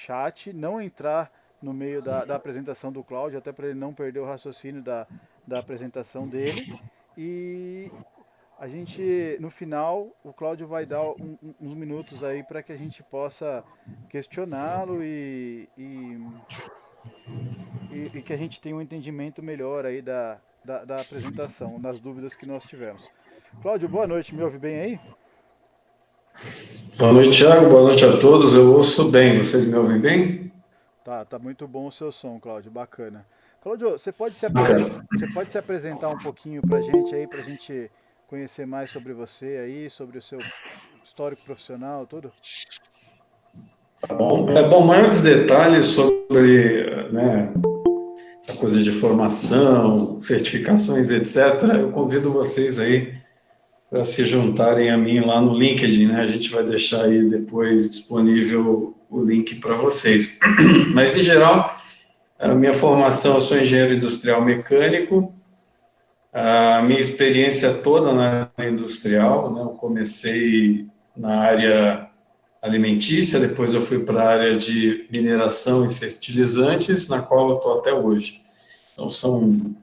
chat, não entrar no meio da apresentação do Cláudio, até para ele não perder o raciocínio da apresentação dele. E a gente, no final, o Cláudio vai dar uns minutos aí para que a gente possa questioná-lo e que a gente tenha um entendimento melhor aí da apresentação, das dúvidas que nós tivemos. Cláudio, boa noite, me ouve bem aí? Boa noite, Thiago. Boa noite a todos. Eu ouço bem. Vocês me ouvem bem? Tá muito bom o seu som, Cláudio, bacana. Cláudio, Bacana. você pode se apresentar um pouquinho pra gente aí, pra gente conhecer mais sobre você aí, sobre o seu histórico profissional, tudo? Bom, maiores detalhes sobre, né, a coisa de formação, certificações, etc. Eu convido vocês aí para se juntarem a mim lá no LinkedIn, né? A gente vai deixar aí depois disponível o link para vocês. Mas, em geral, a minha formação, eu sou engenheiro industrial mecânico. A minha experiência toda na área industrial, né? Eu comecei na área alimentícia, depois eu fui para a área de mineração e fertilizantes, na qual eu estou até hoje. Então, são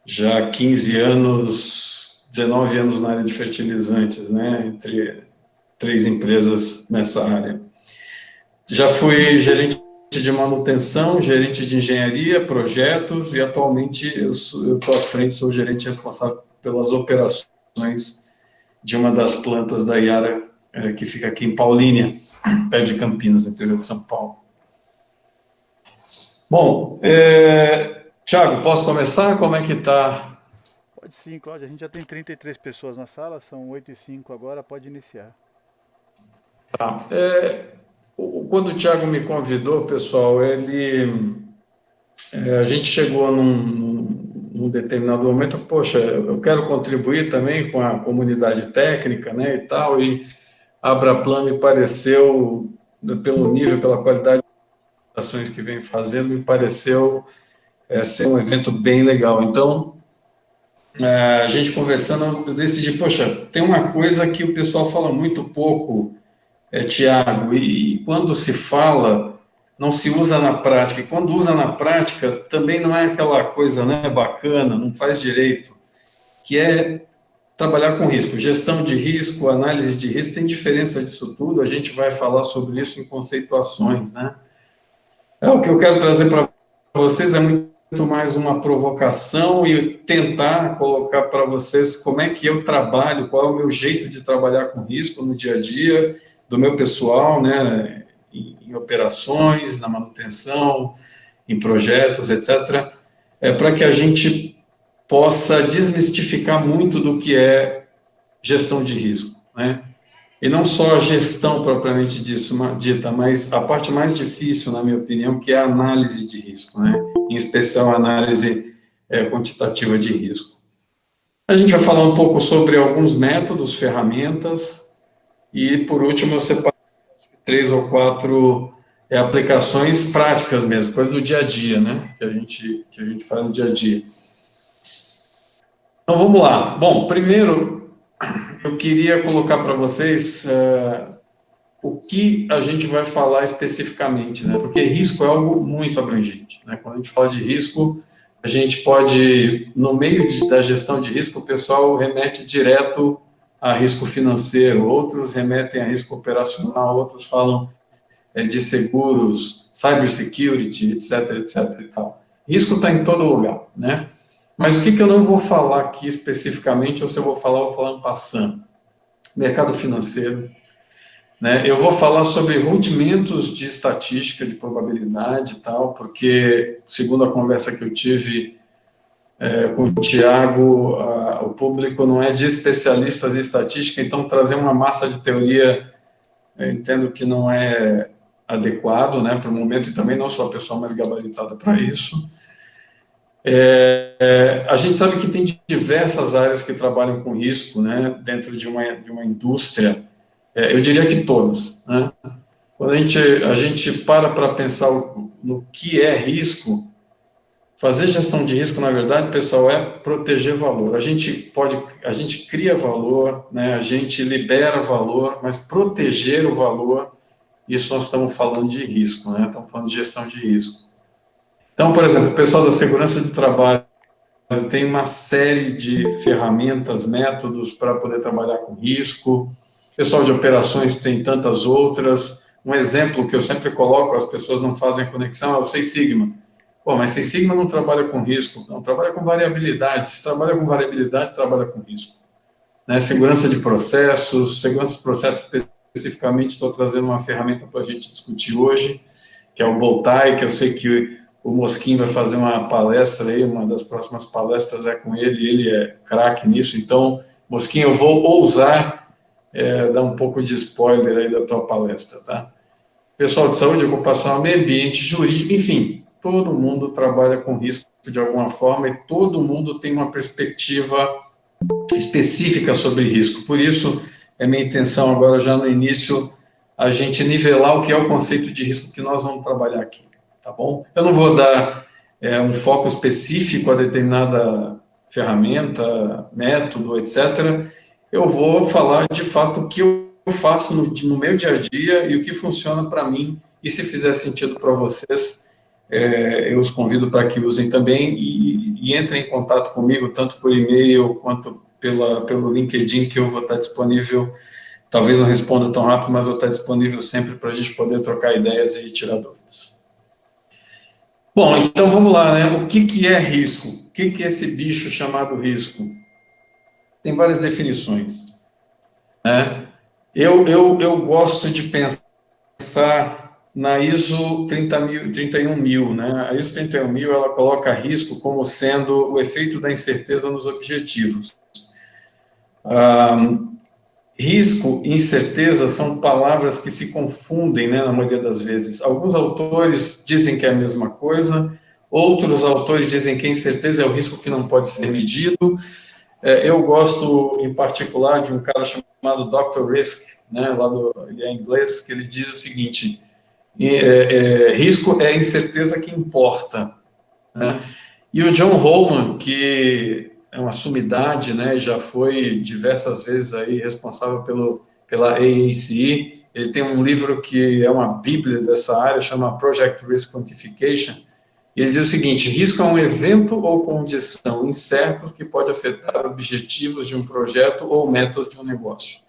já 15 anos, 19 anos na área de fertilizantes, né? Entre três empresas nessa área. Já fui gerente de manutenção, gerente de engenharia, projetos, e atualmente eu estou à frente, sou gerente responsável pelas operações de uma das plantas da Yara, que fica aqui em Paulínia, perto de Campinas, no interior de São Paulo. Bom, Thiago, posso começar? Como é que está? Pode sim, Cláudio, a gente já tem 33 pessoas na sala, são 8 e 5 agora, pode iniciar. Quando o Thiago me convidou, pessoal, a gente chegou num determinado momento, poxa, eu quero contribuir também com a comunidade técnica, né, e tal, e a Abraplan me pareceu, pelo nível, pela qualidade das ações que vem fazendo, me pareceu ser um evento bem legal. Então, a gente conversando, eu decidi, poxa, tem uma coisa que o pessoal fala muito pouco, Tiago, e quando se fala, não se usa na prática. E quando usa na prática, também não é aquela coisa, né, bacana, não faz direito, que é trabalhar com risco. Gestão de risco, análise de risco, tem diferença disso tudo. A gente vai falar sobre isso em conceituações, né? O que eu quero trazer para vocês é muito mais uma provocação e tentar colocar para vocês como é que eu trabalho, qual é o meu jeito de trabalhar com risco no dia a dia do meu pessoal, né, em operações, na manutenção, em projetos, etc., para que a gente possa desmistificar muito do que é gestão de risco, né? E não só a gestão propriamente dita, mas a parte mais difícil, na minha opinião, que é a análise de risco, né? Em especial a análise quantitativa de risco. A gente vai falar um pouco sobre alguns métodos, ferramentas, e por último eu separei três ou quatro aplicações práticas mesmo, coisas do dia a dia, né? Que a gente faz no dia a dia. Então vamos lá. Bom, primeiro eu queria colocar para vocês o que a gente vai falar especificamente, né? Porque risco é algo muito abrangente, né? Quando a gente fala de risco, a gente pode, no meio da gestão de risco, o pessoal remete direto a risco financeiro, outros remetem a risco operacional, outros falam de seguros, cybersecurity, etc, etc e tal. Risco está em todo lugar, né? Mas o que eu não vou falar aqui especificamente, ou se eu vou falar passando? Mercado financeiro, né? Eu vou falar sobre rudimentos de estatística, de probabilidade e tal, porque, segundo a conversa que eu tive com o Tiago, o público não é de especialistas em estatística, então trazer uma massa de teoria, eu entendo que não é adequado, né, para o momento, e também não sou a pessoa mais gabaritada para isso. A gente sabe que tem diversas áreas que trabalham com risco, né, dentro de uma indústria, eu diria que todas, né? Quando a gente para pensar no que é risco, fazer gestão de risco, na verdade, pessoal, é proteger valor. A gente cria valor, né? A gente libera valor, mas proteger o valor isso nós estamos falando de risco, né? Estamos falando de gestão de risco. Então, por exemplo, o pessoal da segurança de trabalho tem uma série de ferramentas, métodos para poder trabalhar com risco. O pessoal de operações tem tantas outras. Um exemplo que eu sempre coloco, as pessoas não fazem a conexão, é o Six Sigma. Pô, mas Six Sigma não trabalha com risco, não, trabalha com variabilidade. Se trabalha com variabilidade, trabalha com risco. Né? Segurança de processos especificamente, estou trazendo uma ferramenta para a gente discutir hoje, que é o Boltai, que eu sei que o Mosquinho vai fazer uma palestra aí, uma das próximas palestras é com ele é craque nisso. Então, Mosquinho, eu vou ousar dar um pouco de spoiler aí da tua palestra, tá? Pessoal de saúde, ocupacional, meio ambiente, jurídico, enfim, todo mundo trabalha com risco de alguma forma e todo mundo tem uma perspectiva específica sobre risco. Por isso, é minha intenção agora, já no início, a gente nivelar o que é o conceito de risco que nós vamos trabalhar aqui, tá bom? Eu não vou dar um foco específico a determinada ferramenta, método, etc. Eu vou falar, de fato, o que eu faço no meu dia a dia e o que funciona para mim, e se fizer sentido para vocês, eu os convido para que usem também e entrem em contato comigo, tanto por e-mail quanto pelo LinkedIn, que eu vou estar disponível. Talvez não responda tão rápido, mas vou estar disponível sempre para a gente poder trocar ideias e tirar dúvidas. Bom, então vamos lá, né? O que é risco? O que é esse bicho chamado risco? Tem várias definições, né? Eu gosto de pensar na ISO 31000, né? A ISO 31000, ela coloca risco como sendo o efeito da incerteza nos objetivos. Risco e incerteza são palavras que se confundem, né, na maioria das vezes. Alguns autores dizem que é a mesma coisa, outros autores dizem que a incerteza é o risco que não pode ser medido. Eu gosto, em particular, de um cara chamado Dr. Risk, né, ele é inglês, que ele diz o seguinte: risco é a incerteza que importa. Né? E o John Holman, que é uma sumidade, né, já foi diversas vezes aí responsável pela AACE, ele tem um livro que é uma bíblia dessa área, chama Project Risk Quantification, e ele diz o seguinte: risco é um evento ou condição incerto que pode afetar objetivos de um projeto ou metas de um negócio.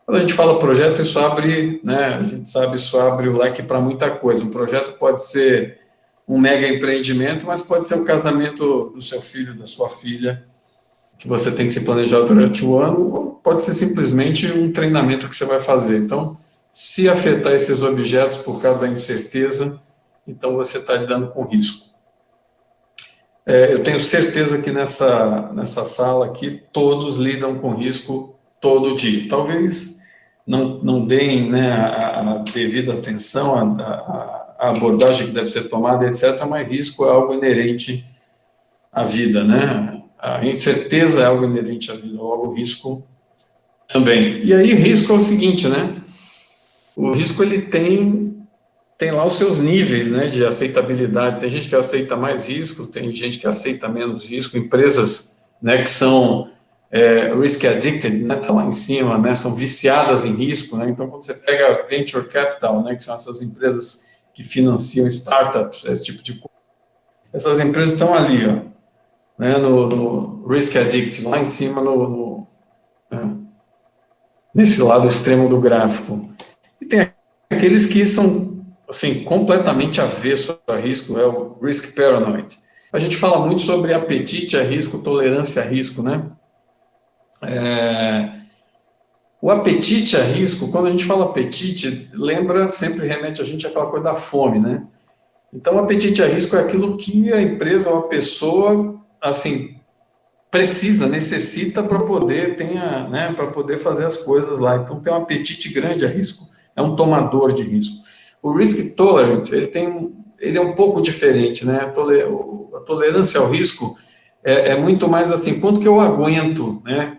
Quando a gente fala projeto, isso abre, né, a gente sabe, isso abre o leque para muita coisa. Um projeto pode ser um mega empreendimento, mas pode ser o casamento do seu filho, da sua filha, que você tem que se planejar durante o ano, ou pode ser simplesmente um treinamento que você vai fazer. Então, se afetar esses objetos por causa da incerteza, então você está lidando com risco. Eu tenho certeza que nessa sala aqui, todos lidam com risco todo dia. Talvez não deem, né, a devida atenção, a abordagem que deve ser tomada, etc., mas risco é algo inerente à vida, né? A incerteza é algo inerente à vida, logo o risco também. E aí, risco é o seguinte, né? O risco, ele tem lá os seus níveis, né, de aceitabilidade. Tem gente que aceita mais risco, tem gente que aceita menos risco. Empresas, né, que são risk addicted, né, tá lá em cima, né, são viciadas em risco, né. Então, quando você pega venture capital, né, que são essas empresas que financiam startups, esse tipo de coisa, essas empresas estão ali, ó, né, no risk addict, lá em cima, nesse lado extremo do gráfico. E tem aqueles que são, assim, completamente avesso a risco, é o risk paranoid. A gente fala muito sobre apetite a risco, tolerância a risco, né? O apetite a risco, quando a gente fala apetite, sempre remete a gente àquela coisa da fome, né? Então, o apetite a risco é aquilo que a empresa ou a pessoa, assim, precisa, necessita para poder né, para poder fazer as coisas lá. Então, tem um apetite grande a risco, é um tomador de risco. O risk tolerance, ele é um pouco diferente, né? A tolerância ao risco é muito mais assim, quanto que eu aguento, né,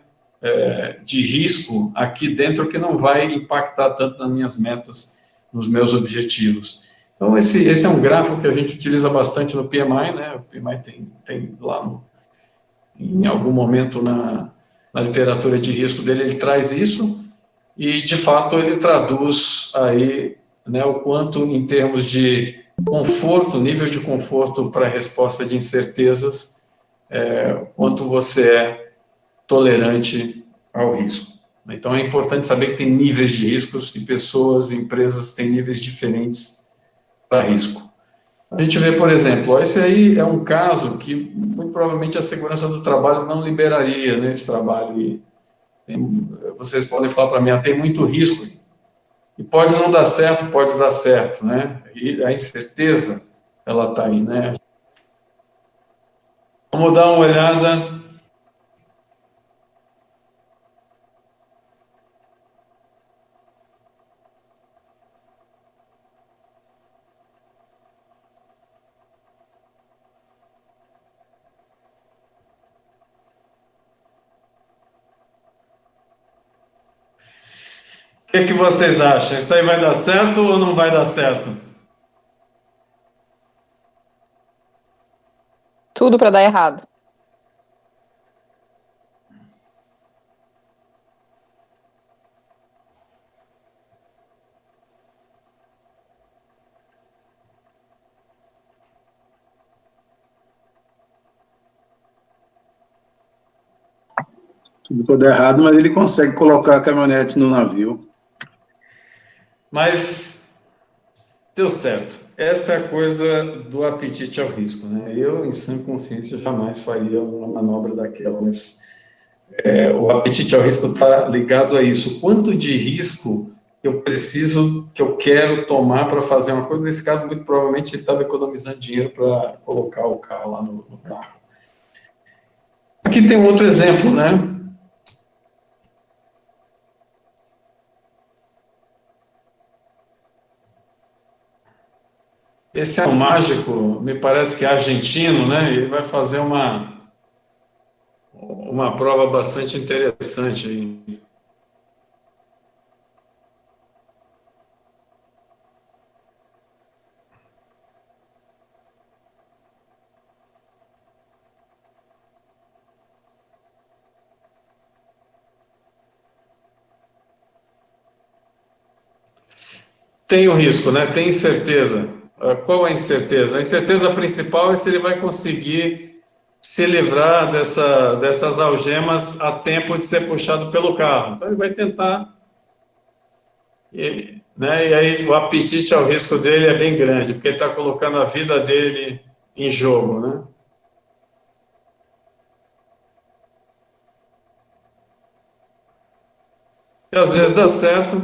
de risco aqui dentro que não vai impactar tanto nas minhas metas, nos meus objetivos. Então, esse é um gráfico que a gente utiliza bastante no PMI, né? O PMI tem lá em algum momento na literatura de risco dele, ele traz isso, e, de fato, ele traduz aí né, o quanto, em termos de conforto, nível de conforto para a resposta de incertezas, quanto você é tolerante ao risco. Então, é importante saber que tem níveis de riscos e pessoas, empresas têm níveis diferentes para risco. A gente vê, por exemplo, esse aí é um caso que, muito provavelmente, a segurança do trabalho não liberaria, né, esse trabalho. E vocês podem falar para mim, tem muito risco. E pode não dar certo, pode dar certo, né? E a incerteza, ela está aí, né? Vamos dar uma olhada. O que vocês acham? Isso aí vai dar certo ou não vai dar certo? Tudo para dar errado. Tudo pode dar errado, mas ele consegue colocar a caminhonete no navio. Mas deu certo. Essa é a coisa do apetite ao risco, né? Eu, em sã consciência, jamais faria uma manobra daquela, mas o apetite ao risco está ligado a isso. Quanto de risco eu preciso, que eu quero tomar para fazer uma coisa? Nesse caso, muito provavelmente, ele estava economizando dinheiro para colocar o carro lá no carro. Aqui tem um outro exemplo, né? Esse é um mágico, me parece que é argentino, né? Ele vai fazer uma prova bastante interessante. Tem o risco, né? Tem incerteza. Qual é a incerteza? A incerteza principal é se ele vai conseguir se livrar dessas algemas a tempo de ser puxado pelo carro. Então, ele vai tentar, né? E aí o apetite ao risco dele é bem grande, porque ele está colocando a vida dele em jogo, né? E às vezes dá certo,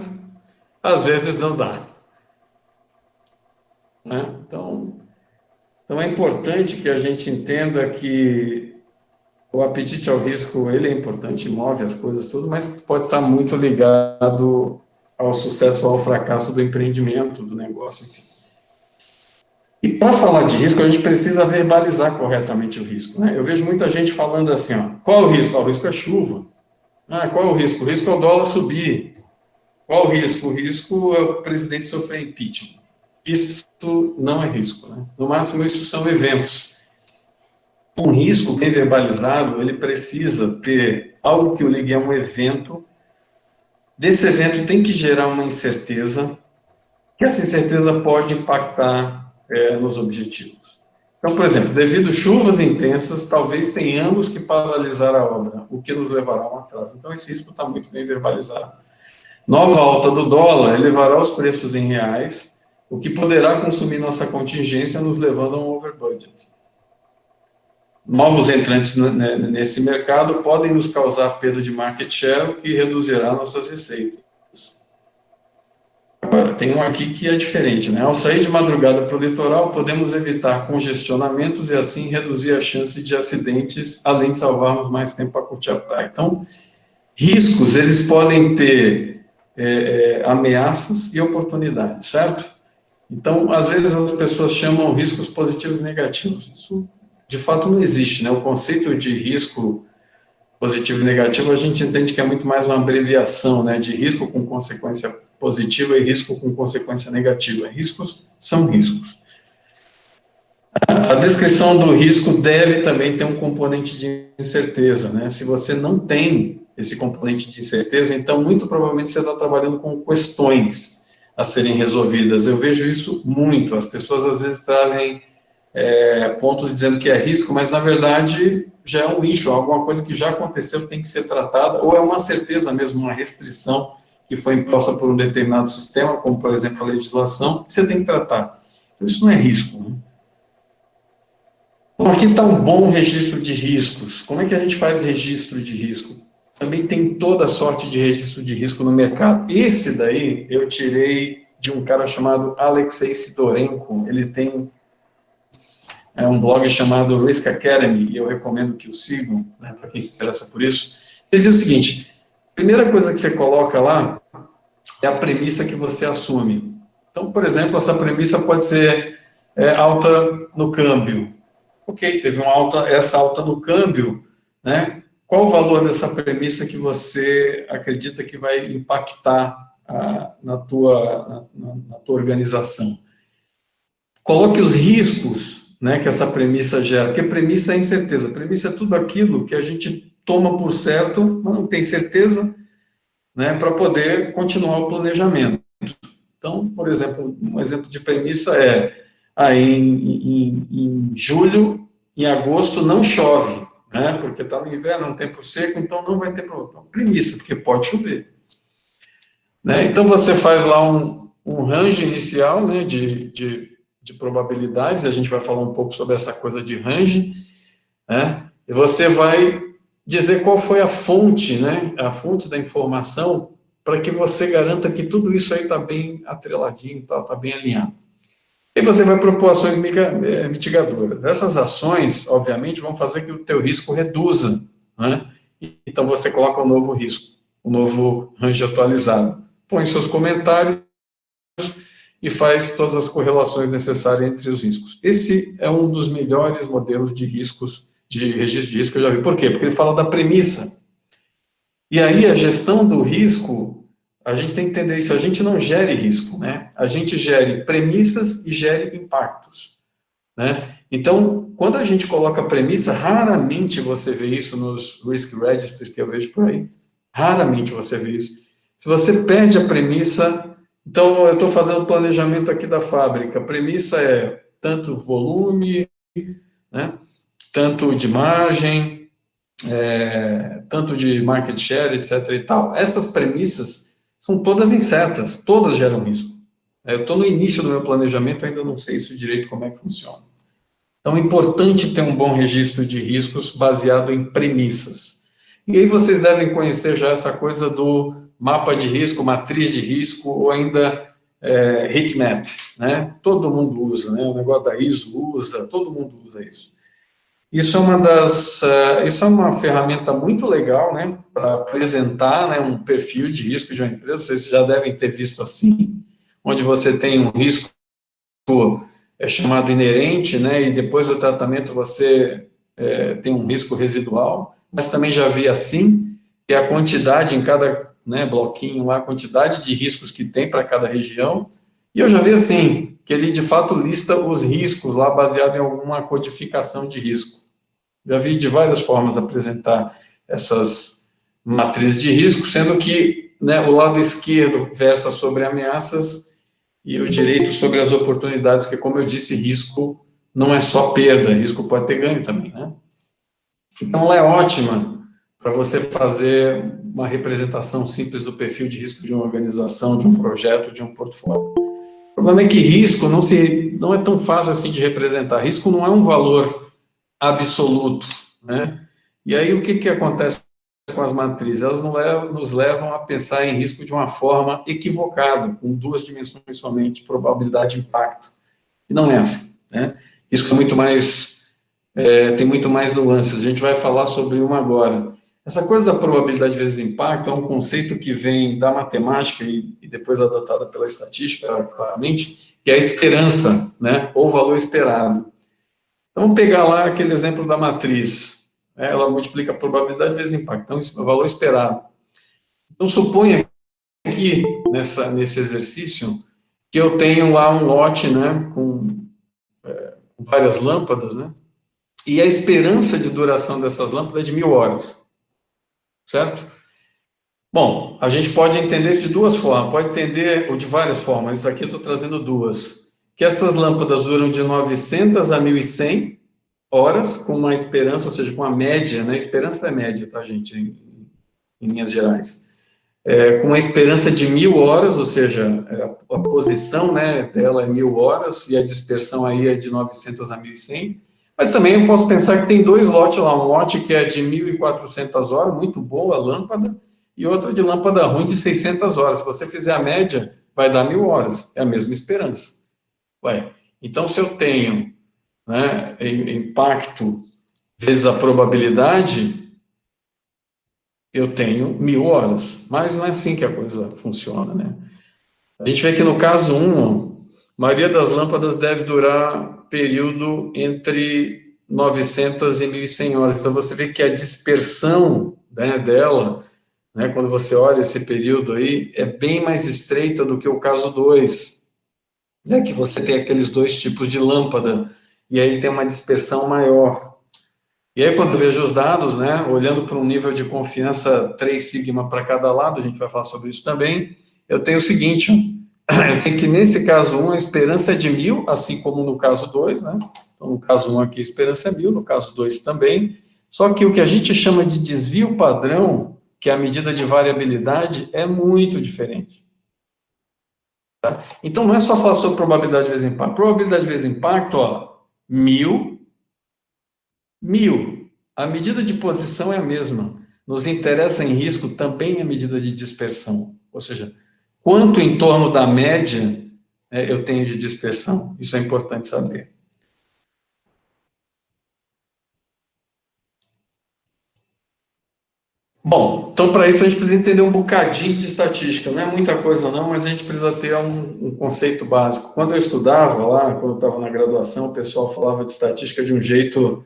às vezes não dá. Né? Então é importante que a gente entenda que o apetite ao risco, ele é importante, move as coisas tudo, mas pode estar muito ligado ao sucesso ou ao fracasso do empreendimento, do negócio, enfim. E para falar de risco, a gente precisa verbalizar corretamente o risco. Né? Eu vejo muita gente falando assim, ó, qual é o risco? O risco é chuva. Qual é o risco? O risco é o dólar subir. Qual o risco? O risco é o presidente sofrer impeachment. Isso não é risco. Né? No máximo, isso são eventos. Um risco bem verbalizado, ele precisa ter algo que o ligue a um evento. Desse evento tem que gerar uma incerteza, que essa incerteza pode impactar nos objetivos. Então, por exemplo, devido a chuvas intensas, talvez tenhamos que paralisar a obra, o que nos levará a um atraso. Então, esse risco está muito bem verbalizado. Nova alta do dólar elevará os preços em reais, o que poderá consumir nossa contingência, nos levando a um overbudget. Novos entrantes nesse mercado podem nos causar perda de market share, o que reduzirá nossas receitas. Agora, tem um aqui que é diferente, né? Ao sair de madrugada para o litoral, podemos evitar congestionamentos e assim reduzir a chance de acidentes, além de salvarmos mais tempo para curtir a praia. Então, riscos, eles podem ter ameaças e oportunidades, certo? Então, às vezes as pessoas chamam riscos positivos e negativos. Isso, de fato, não existe, né? O conceito de risco positivo e negativo, a gente entende que é muito mais uma abreviação, né? De risco com consequência positiva e risco com consequência negativa. Riscos são riscos. A descrição do risco deve também ter um componente de incerteza, né? Se você não tem esse componente de incerteza, então, muito provavelmente, você está trabalhando com questões. a serem resolvidas. Eu vejo isso muito. As pessoas, às vezes, trazem pontos dizendo que é risco, mas, na verdade, já é um lixo, alguma coisa que já aconteceu tem que ser tratada, ou é uma certeza mesmo, uma restrição que foi imposta por um determinado sistema, como, por exemplo, a legislação, que você tem que tratar. Então, isso não é risco, né? Bom, aqui está um bom registro de riscos. Como é que a gente faz registro de risco? Também tem toda sorte de registro de risco no mercado. Esse daí eu tirei de um cara chamado Alexei Sidorenko. Ele tem um blog chamado Risk Academy, e eu recomendo que o sigam, né, para quem se interessa por isso. Ele diz o seguinte: a primeira coisa que você coloca lá é a premissa que você assume. Então, por exemplo, essa premissa pode ser alta no câmbio. Ok, teve essa alta no câmbio, né? Qual o valor dessa premissa que você acredita que vai impactar na tua organização? Coloque os riscos, né, que essa premissa gera, porque premissa é incerteza. Premissa é tudo aquilo que a gente toma por certo, mas não tem certeza, né, para poder continuar o planejamento. Então, por exemplo, um exemplo de premissa é em julho, em agosto não chove, né, porque está no inverno, um tempo seco, então não vai ter problema. Então, premissa, porque pode chover. Né? Então, você faz lá um range inicial, né, de probabilidades, a gente vai falar um pouco sobre essa coisa de range, né, e você vai dizer qual foi a fonte, né, a fonte da informação, para que você garanta que tudo isso aí está bem atreladinho, está bem alinhado. E você vai propor ações mitigadoras. Essas ações, obviamente, vão fazer que o teu risco reduza, né? Então, você coloca um novo risco, um novo range atualizado. Põe seus comentários e faz todas as correlações necessárias entre os riscos. Esse é um dos melhores modelos de riscos, de registro de risco que eu já vi. Por quê? Porque ele fala da premissa. E aí, a gestão do risco, a gente tem que entender isso, a gente não gere risco, né? A gente gere premissas e gere impactos, né? Então, quando a gente coloca premissa, raramente você vê isso nos risk registers que eu vejo por aí. Raramente você vê isso. Se você perde a premissa, então eu estou fazendo o planejamento aqui da fábrica, a premissa é tanto volume, né? Tanto de margem, tanto de market share, etc. e tal. Essas premissas são todas incertas, todas geram risco. Eu estou no início do meu planejamento, ainda não sei isso direito como é que funciona. Então, é importante ter um bom registro de riscos baseado em premissas. E aí vocês devem conhecer já essa coisa do mapa de risco, matriz de risco, ou ainda heat map, né? Todo mundo usa, né? O negócio da ISO usa, todo mundo usa isso. Isso é uma ferramenta muito legal, né, para apresentar, né, um perfil de risco de uma empresa. Vocês já devem ter visto assim, onde você tem um risco chamado inerente, né, e depois do tratamento você tem um risco residual. Mas também já vi assim, que é a quantidade em cada, né, bloquinho lá, a quantidade de riscos que tem para cada região. E eu já vi assim, que ele de fato lista os riscos lá baseado em alguma codificação de risco. Já vi de várias formas apresentar essas matrizes de risco, sendo que, né, o lado esquerdo versa sobre ameaças e o direito sobre as oportunidades, porque, como eu disse, risco não é só perda, risco pode ter ganho também, né? Então, ela é ótima para você fazer uma representação simples do perfil de risco de uma organização, de um projeto, de um portfólio. O problema é que risco não é tão fácil assim de representar. Risco não é um valor absoluto, né? E aí o que acontece com as matrizes? Elas nos levam a pensar em risco de uma forma equivocada, com duas dimensões somente, probabilidade e impacto. E não é assim, né? Risco é muito mais, tem muito mais nuances. A gente vai falar sobre uma agora. Essa coisa da probabilidade vezes impacto é um conceito que vem da matemática e depois adotada pela estatística, claramente, que é a esperança, né? Ou valor esperado. Então, vamos pegar lá aquele exemplo da matriz. Ela multiplica a probabilidade vezes impacto. Então, isso é o valor esperado. Então, suponha aqui, nesse exercício, que eu tenho lá um lote, né, com várias lâmpadas, né, e a esperança de duração dessas lâmpadas é de 1000 horas, certo? Bom, a gente pode entender isso de duas formas, pode entender ou de várias formas, isso aqui eu estou trazendo duas. Que essas lâmpadas duram de 900 a 1.100 horas, com uma esperança, ou seja, com a média, né? Esperança é média, tá, gente, em linhas gerais. Com uma esperança de 1.000 horas, ou seja, a posição, né, dela é 1.000 horas, e a dispersão aí é de 900 a 1.100. Mas também eu posso pensar que tem dois lotes lá, um lote que é de 1.400 horas, muito boa a lâmpada, e outro de lâmpada ruim de 600 horas. Se você fizer a média, vai dar 1.000 horas, é a mesma esperança. Ué, então se eu tenho, né, impacto vezes a probabilidade, eu tenho 1.000 horas. Mas não é assim que a coisa funciona, né? A gente vê que no caso 1, a maioria das lâmpadas deve durar período entre 900 e 1.100 horas. Então você vê que a dispersão, né, dela, né, quando você olha esse período aí, é bem mais estreita do que o caso 2, né, que você tem aqueles dois tipos de lâmpada, e aí tem uma dispersão maior. E aí, quando eu vejo os dados, né, olhando para um nível de confiança 3 sigma para cada lado, a gente vai falar sobre isso também, eu tenho o seguinte, eu tenho que nesse caso 1, a esperança é de 1.000, assim como no caso 2, né? Então, no caso 1 aqui, a esperança é 1.000, no caso 2 também. Só que o que a gente chama de desvio padrão, que é a medida de variabilidade, é muito diferente. Tá? Então, não é só falar sobre probabilidade vezes impacto. Probabilidade vezes impacto, ó, 1.000, 1.000. A medida de posição é a mesma. Nos interessa em risco também a medida de dispersão. Ou seja, quanto em torno da média eu tenho de dispersão. Isso é importante saber. Bom, então para isso a gente precisa entender um bocadinho de estatística. Não é muita coisa não, mas a gente precisa ter um conceito básico. Quando eu estudava lá, quando eu estava na graduação, o pessoal falava de estatística de um jeito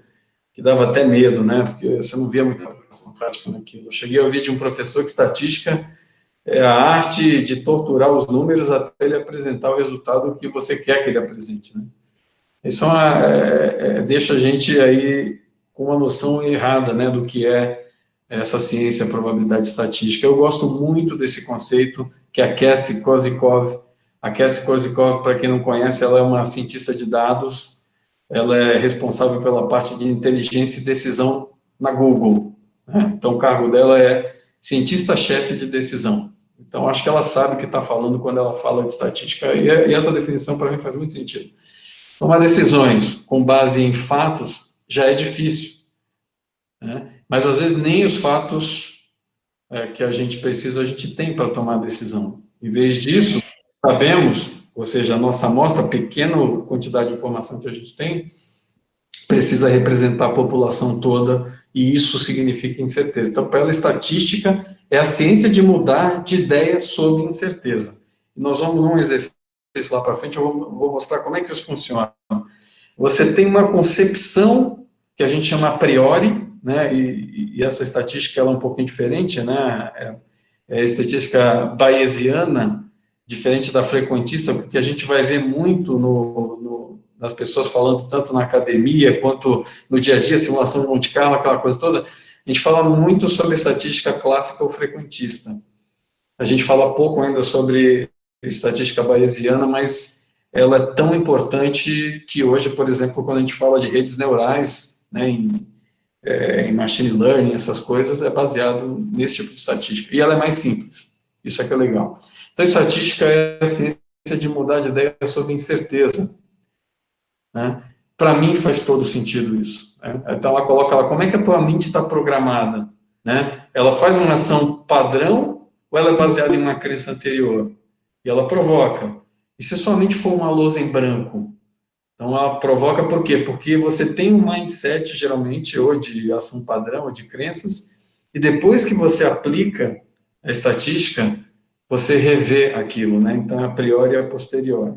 que dava até medo, né? Porque você não via muita aplicação prática naquilo. Eu cheguei a ouvir de um professor que estatística é a arte de torturar os números até ele apresentar o resultado que você quer que ele apresente, né? Isso deixa a gente aí com uma noção errada, né, do que é essa ciência, a probabilidade estatística. Eu gosto muito desse conceito que a Cassie Kozikov. A Cassie Kozikov, para quem não conhece, ela é uma cientista de dados, ela é responsável pela parte de inteligência e decisão na Google, né? Então, o cargo dela é cientista-chefe de decisão. Então, acho que ela sabe o que está falando quando ela fala de estatística, e essa definição, para mim, faz muito sentido. Tomar decisões com base em fatos já é difícil, né? Mas, às vezes, nem os fatos que a gente precisa, a gente tem para tomar decisão. Em vez disso, sabemos, ou seja, a nossa amostra, a pequena quantidade de informação que a gente tem, precisa representar a população toda, e isso significa incerteza. Então, para ela, estatística é a ciência de mudar de ideia sob incerteza. E nós vamos, num exercício lá para frente, eu vou mostrar como é que isso funciona. Você tem uma concepção que a gente chama a priori, né, e essa estatística ela é um pouquinho diferente, né, é a estatística bayesiana, diferente da frequentista, porque a gente vai ver muito nas pessoas falando tanto na academia quanto no dia a dia, simulação de Monte Carlo, aquela coisa toda, a gente fala muito sobre estatística clássica ou frequentista. A gente fala pouco ainda sobre estatística bayesiana, mas ela é tão importante que hoje, por exemplo, quando a gente fala de redes neurais, né, em machine learning, essas coisas, é baseado nesse tipo de estatística. E ela é mais simples. Isso é que é legal. Então, estatística é a ciência de mudar de ideia sobre incerteza, né? Para mim faz todo sentido isso, né? Então ela coloca lá, como é que a tua mente está programada, né? Ela faz uma ação padrão ou ela é baseada em uma crença anterior? E ela provoca. E se sua mente for uma lousa em branco? Então ela provoca por quê? Porque você tem um mindset, geralmente, ou de ação padrão, ou de crenças, e depois que você aplica a estatística, você revê aquilo, né? Então, a priori e a posteriori.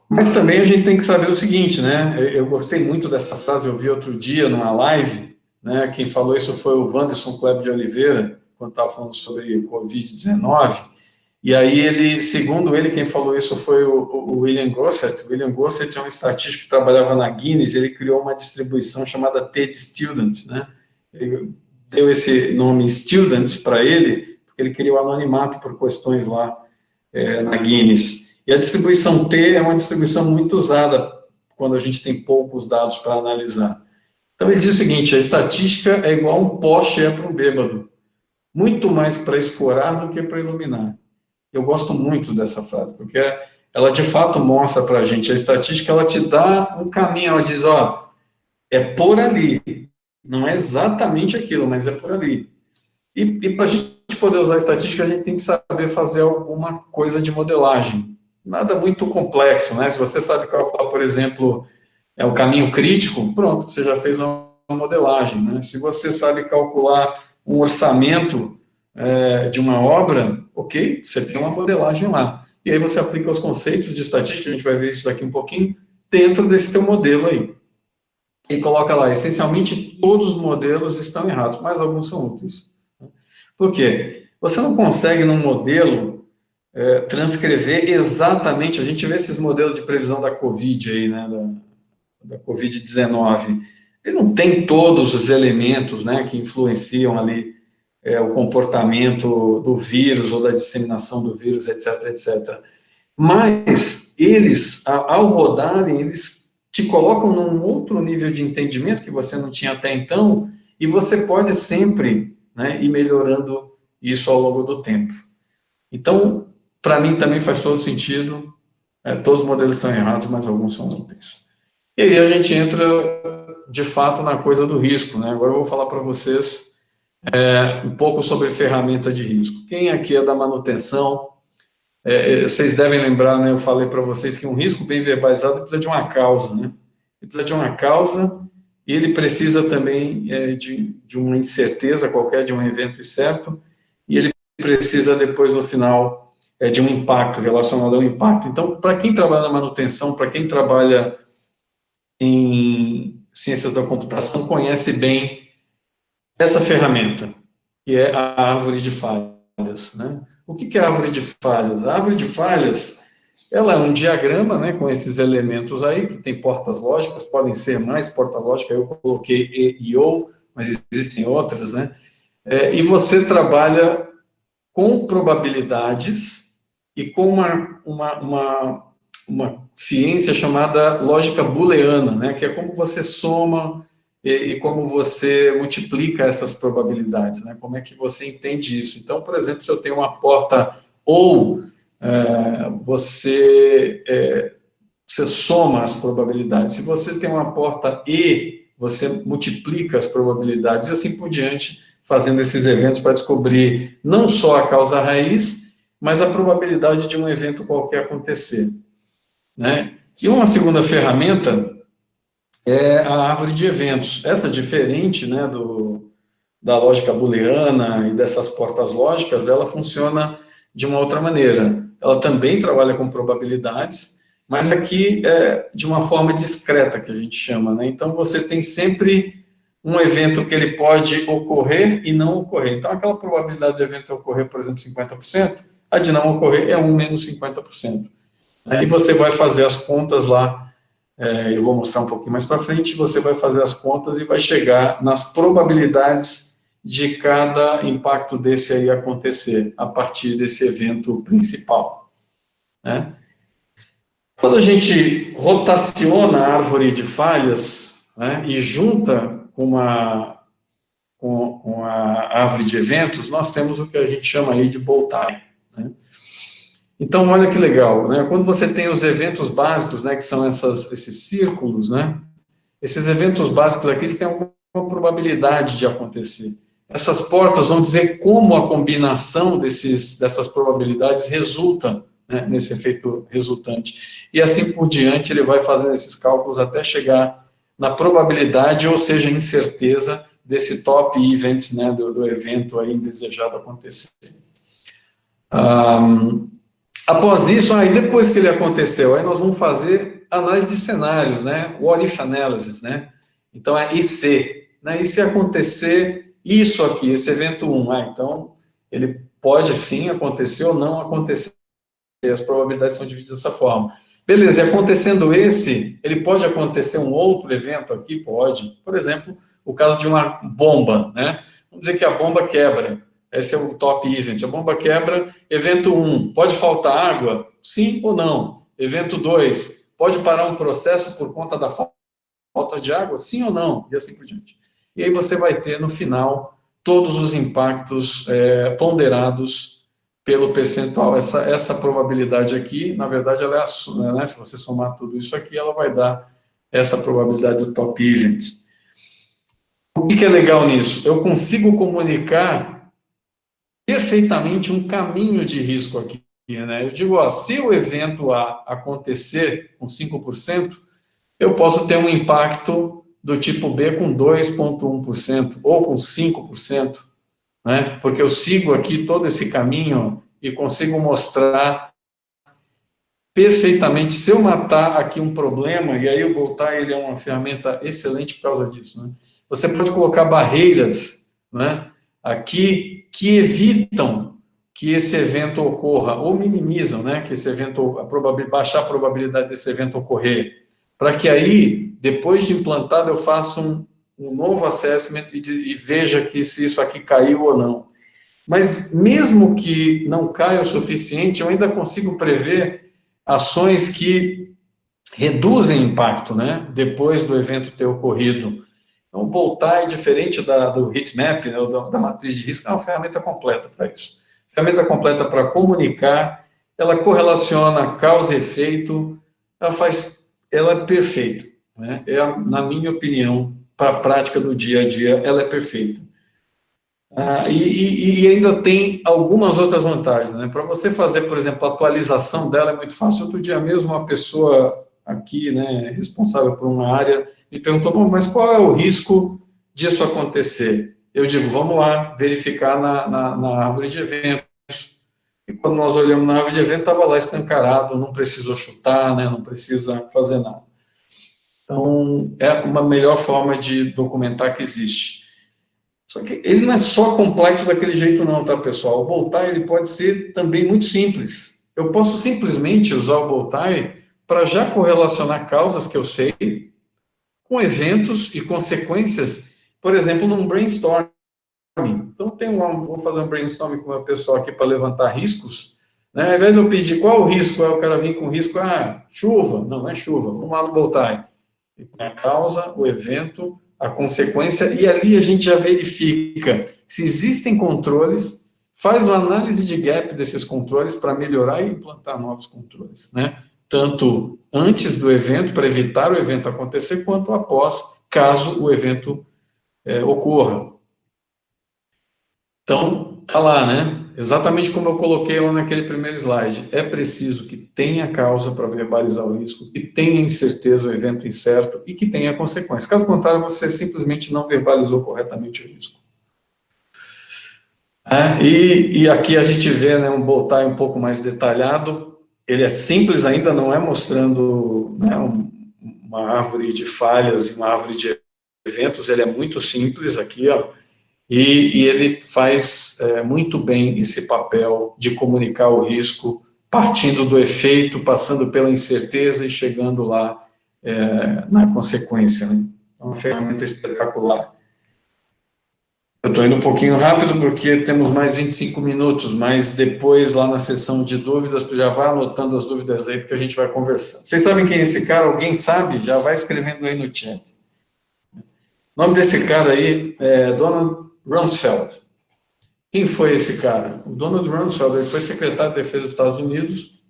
Mas também a gente tem que saber o seguinte, né? Eu gostei muito dessa frase, eu vi outro dia numa live, né? Quem falou isso foi o Wanderson Kleber de Oliveira, quando estava falando sobre Covid-19. E aí ele, segundo ele, quem falou isso foi o William Gossett. O William Gossett é um estatístico que trabalhava na Guinness, ele criou uma distribuição chamada TED Student, né? Ele deu esse nome Student para ele, porque ele queria o anonimato por questões lá na Guinness. E a distribuição T é uma distribuição muito usada quando a gente tem poucos dados para analisar. Então, ele diz o seguinte, a estatística é igual um poste é para um bêbado, muito mais para escorar do que para iluminar. Eu gosto muito dessa frase, porque ela, de fato, mostra para a gente, a estatística, ela te dá um caminho, ela diz, ó, é por ali, não é exatamente aquilo, mas é por ali. E para a gente poder usar a estatística, a gente tem que saber fazer alguma coisa de modelagem. Nada muito complexo, né? Se você sabe calcular, por exemplo, o caminho crítico, pronto, você já fez uma modelagem, né? Se você sabe calcular um orçamento de uma obra, ok, você tem uma modelagem lá. E aí você aplica os conceitos de estatística, a gente vai ver isso daqui um pouquinho, dentro desse teu modelo aí. E coloca lá, essencialmente todos os modelos estão errados, mas alguns são úteis. Por quê? Você não consegue, num modelo, transcrever exatamente, a gente vê esses modelos de previsão da Covid aí, né, da Covid-19, ele não tem todos os elementos, né, que influenciam ali o comportamento do vírus ou da disseminação do vírus, etc, etc. Mas eles, ao rodarem, eles te colocam num outro nível de entendimento que você não tinha até então, e você pode sempre, né, ir melhorando isso ao longo do tempo. Então, para mim também faz todo sentido, todos os modelos estão errados, mas alguns são úteis. E aí a gente entra, de fato, na coisa do risco, né? Agora eu vou falar para vocês um pouco sobre ferramenta de risco. Quem aqui é da manutenção, vocês devem lembrar, né, eu falei para vocês que um risco bem verbalizado precisa de uma causa, né? Ele precisa de uma causa e ele precisa também de uma incerteza qualquer, de um evento incerto, e ele precisa depois, no final, de um impacto, relacionado ao impacto. Então, para quem trabalha na manutenção, para quem trabalha em ciências da computação, conhece bem essa ferramenta, que é a árvore de falhas, né? O que é a árvore de falhas? A árvore de falhas, ela é um diagrama, né, com esses elementos aí, que tem portas lógicas, podem ser mais portas lógicas, eu coloquei e ou, mas existem outras, né? E você trabalha com probabilidades e com uma ciência chamada lógica booleana, né, que é como você soma e como você multiplica essas probabilidades, né, como é que você entende isso. Então, por exemplo, se eu tenho uma porta ou, você soma as probabilidades. Se você tem uma porta e, você multiplica as probabilidades e assim por diante, fazendo esses eventos para descobrir não só a causa raiz, mas a probabilidade de um evento qualquer acontecer, né? E uma segunda ferramenta é a árvore de eventos. Essa é diferente, né, da lógica booleana e dessas portas lógicas, ela funciona de uma outra maneira. Ela também trabalha com probabilidades, mas aqui é de uma forma discreta, que a gente chama, né? Então, você tem sempre um evento que ele pode ocorrer e não ocorrer. Então, aquela probabilidade do evento ocorrer, por exemplo, 50%, a de não ocorrer é 1 menos 50%. Aí você vai fazer as contas lá, eu vou mostrar um pouquinho mais para frente, você vai fazer as contas e vai chegar nas probabilidades de cada impacto desse aí acontecer, a partir desse evento principal, né? Quando a gente rotaciona a árvore de falhas, né, e junta com a árvore de eventos, nós temos o que a gente chama aí de bow-tie, né? Então, olha que legal, né? Quando você tem os eventos básicos, né, que são esses círculos, né? Esses eventos básicos aqui, eles têm alguma probabilidade de acontecer. Essas portas vão dizer como a combinação dessas probabilidades resulta, né, nesse efeito resultante. E assim por diante, ele vai fazendo esses cálculos até chegar na probabilidade, ou seja, incerteza desse top event, né, do evento aí indesejado acontecer. Após isso, aí depois que ele aconteceu, aí nós vamos fazer análise de cenários, né? What if analysis, né? Então é IC, né? E se acontecer isso aqui, esse evento 1, então ele pode sim acontecer ou não acontecer. As probabilidades são divididas dessa forma. Beleza, e acontecendo esse, ele pode acontecer um outro evento aqui? Pode. Por exemplo, o caso de uma bomba, né? Vamos dizer que a bomba quebra. Esse é o top event. A bomba quebra, evento 1, pode faltar água? Sim ou não? Evento 2, pode parar um processo por conta da falta de água? Sim ou não? E assim por diante. E aí você vai ter, no final, todos os impactos ponderados pelo percentual. Essa probabilidade aqui, na verdade, ela é né, se você somar tudo isso aqui, ela vai dar essa probabilidade do top event. O que é legal nisso? Eu consigo comunicar perfeitamente um caminho de risco aqui, né? Eu digo, ó, se o evento A acontecer com 5%, eu posso ter um impacto do tipo B com 2,1% ou com 5%, né? Porque eu sigo aqui todo esse caminho e consigo mostrar perfeitamente, se eu matar aqui um problema, e aí o Boltai, ele é uma ferramenta excelente por causa disso, né? Você pode colocar barreiras, né, aqui que evitam que esse evento ocorra, ou minimizam, né, que esse evento, baixar a probabilidade desse evento ocorrer, para que aí, depois de implantado, eu faça um novo assessment e veja que se isso aqui caiu ou não. Mas mesmo que não caia o suficiente, eu ainda consigo prever ações que reduzem impacto, né, depois do evento ter ocorrido. Então, o Boltai, diferente do heatmap, né, da matriz de risco, é uma ferramenta completa para isso. Ferramenta completa para comunicar, ela correlaciona causa e efeito, ela é perfeita, né? Na minha opinião, para a prática do dia a dia, ela é perfeita. E ainda tem algumas outras vantagens, né? Para você fazer, por exemplo, a atualização dela é muito fácil. Outro dia mesmo, uma pessoa aqui, né, responsável por uma área, me perguntou, bom, mas qual é o risco disso acontecer? Eu digo, vamos lá verificar na árvore de eventos. E quando nós olhamos na árvore de evento, estava lá escancarado, não precisou chutar, né, não precisa fazer nada. Então, é uma melhor forma de documentar que existe. Só que ele não é só complexo daquele jeito não, tá, pessoal? O Boltai, ele pode ser também muito simples. Eu posso simplesmente usar o Boltai para já correlacionar causas que eu sei com eventos e consequências, por exemplo, num brainstorming. Então, vou fazer um brainstorming com o meu pessoal aqui para levantar riscos, né? Ao invés de eu pedir qual o risco, o cara vir com risco, chuva. Não é chuva, vamos lá no Boltai. A causa, o evento, a consequência, e ali a gente já verifica se existem controles, faz uma análise de gap desses controles para melhorar e implantar novos controles, né? Tanto antes do evento, para evitar o evento acontecer, quanto após, caso o evento ocorra. Então, tá lá, né? Exatamente como eu coloquei lá naquele primeiro slide. É preciso que tenha causa para verbalizar o risco, que tenha incerteza o evento incerto e que tenha consequência. Caso contrário, você simplesmente não verbalizou corretamente o risco. E aqui a gente vê, né, um Boltai um pouco mais detalhado. Ele é simples ainda, não é mostrando, né, uma árvore de falhas e uma árvore de eventos. Ele é muito simples aqui, ó. E ele faz muito bem esse papel de comunicar o risco, partindo do efeito, passando pela incerteza e chegando lá na consequência, né? É uma ferramenta espetacular. Eu estou indo um pouquinho rápido porque temos mais 25 minutos, mas depois, lá na sessão de dúvidas, tu já vai anotando as dúvidas aí, porque a gente vai conversando. Vocês sabem quem é esse cara? Alguém sabe? Já vai escrevendo aí no chat. O nome desse cara aí é Donald Rumsfeld. Quem foi esse cara? O Donald Rumsfeld, ele foi secretário de Defesa dos Estados Unidos,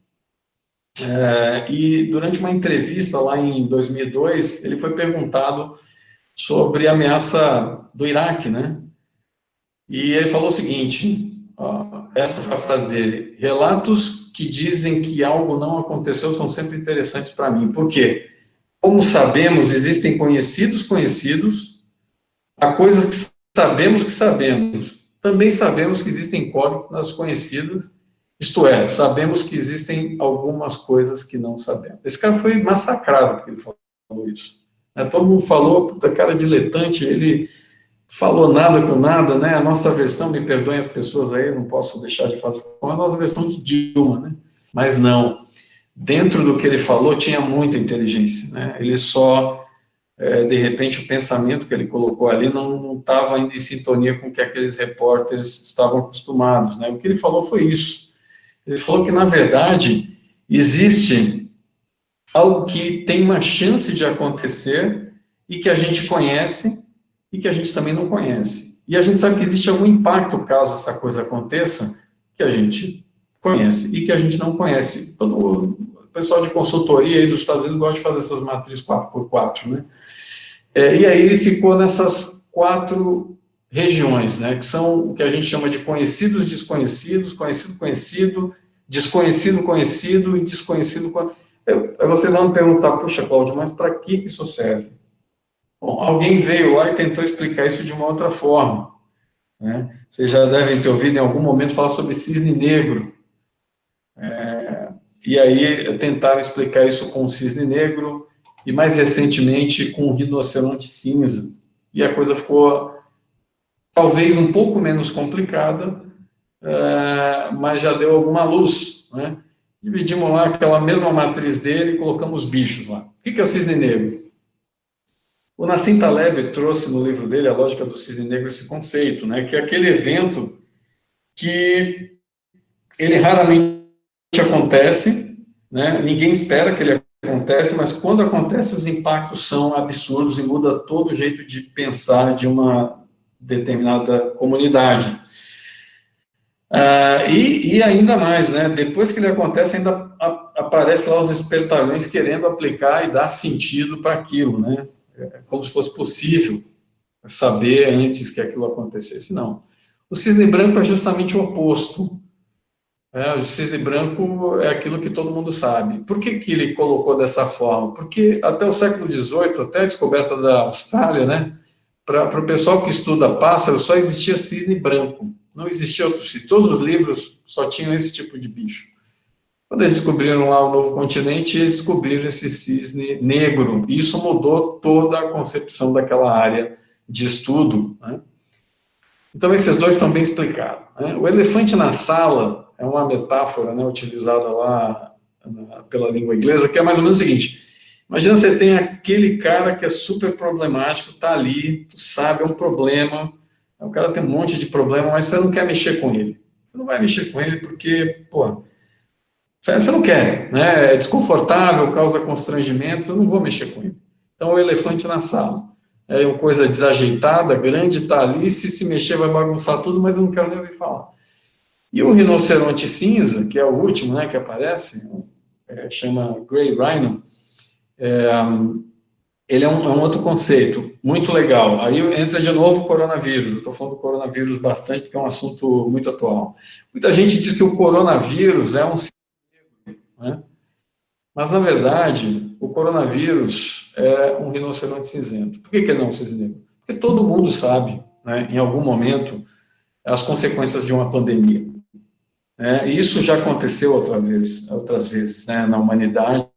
e durante uma entrevista lá em 2002, ele foi perguntado sobre a ameaça do Iraque, né? E ele falou o seguinte, ó, essa foi a frase dele: relatos que dizem que algo não aconteceu são sempre interessantes para mim. Por quê? Como sabemos, existem conhecidos, há coisas que sabemos. Também sabemos que existem incógnitas conhecidas, isto é, sabemos que existem algumas coisas que não sabemos. Esse cara foi massacrado porque ele falou isso. Todo mundo falou, puta, cara diletante, ele falou nada com nada, né? A nossa versão, me perdoem as pessoas aí, não posso deixar de fazer, a nossa versão de Dilma, né? Mas não. Dentro do que ele falou tinha muita inteligência, né? Ele só de repente o pensamento que ele colocou ali não estava ainda em sintonia com o que aqueles repórteres estavam acostumados, né? O que ele falou foi isso. Ele falou que, na verdade, existe algo que tem uma chance de acontecer e que a gente conhece e que a gente também não conhece. E a gente sabe que existe algum impacto caso essa coisa aconteça que a gente conhece e que a gente não conhece. Todo o pessoal de consultoria aí dos Estados Unidos gosta de fazer essas matrizes 4x4, né? E aí ele ficou nessas 4 regiões, né, que são o que a gente chama de conhecidos, desconhecidos, conhecido, conhecido, desconhecido, conhecido e desconhecido. Vocês vão me perguntar, puxa, Cláudio, mas para que isso serve? Bom, alguém veio lá e tentou explicar isso de uma outra forma, né? Vocês já devem ter ouvido em algum momento falar sobre cisne negro. E aí tentaram explicar isso com o cisne negro e, mais recentemente, com o rinoceronte cinza. E a coisa ficou talvez um pouco menos complicada, mas já deu alguma luz, né? Dividimos lá aquela mesma matriz dele e colocamos bichos lá. O que é o cisne negro? O Nassim Taleb trouxe no livro dele, A Lógica do Cisne Negro, esse conceito, né? Que é aquele evento que ele raramente acontece, né? Ninguém espera que ele acontece, mas quando acontece os impactos são absurdos e muda todo o jeito de pensar de uma determinada comunidade. E ainda mais, né? Depois que ele acontece, ainda aparece lá os espertalhões querendo aplicar e dar sentido para aquilo, né? É como se fosse possível saber antes que aquilo acontecesse. Não. O cisne branco é justamente o oposto. O cisne branco é aquilo que todo mundo sabe. Por que ele colocou dessa forma? Porque até o século XVIII, até a descoberta da Austrália, né? Para o pessoal que estuda pássaros, só existia cisne branco. Não existia outro cisne. Todos os livros só tinham esse tipo de bicho. Quando eles descobriram lá o novo continente, eles descobriram esse cisne negro. E isso mudou toda a concepção daquela área de estudo, né? Então, esses dois estão bem explicados, né? O elefante na sala é uma metáfora, né, utilizada lá pela língua inglesa, que é mais ou menos o seguinte: imagina você tem aquele cara que é super problemático, está ali, tu sabe, é um problema, o cara tem um monte de problema, mas você não quer mexer com ele. Você não vai mexer com ele porque, pô, você não quer, né? É desconfortável, causa constrangimento, eu não vou mexer com ele. Então, o elefante na sala. É uma coisa desajeitada, grande, está ali, se mexer vai bagunçar tudo, mas eu não quero nem ouvir falar. E o rinoceronte cinza, que é o último, né, que aparece, chama Grey Rhino, ele é um outro conceito, muito legal. Aí entra de novo o coronavírus. Eu estou falando do coronavírus bastante, porque é um assunto muito atual. Muita gente diz que o coronavírus é um cisne, né? Mas, na verdade, o coronavírus é um rinoceronte cinzento. Por que ele não é um cisne negro? Porque todo mundo sabe, né, em algum momento, as consequências de uma pandemia. E isso já aconteceu outras vezes, né, na humanidade,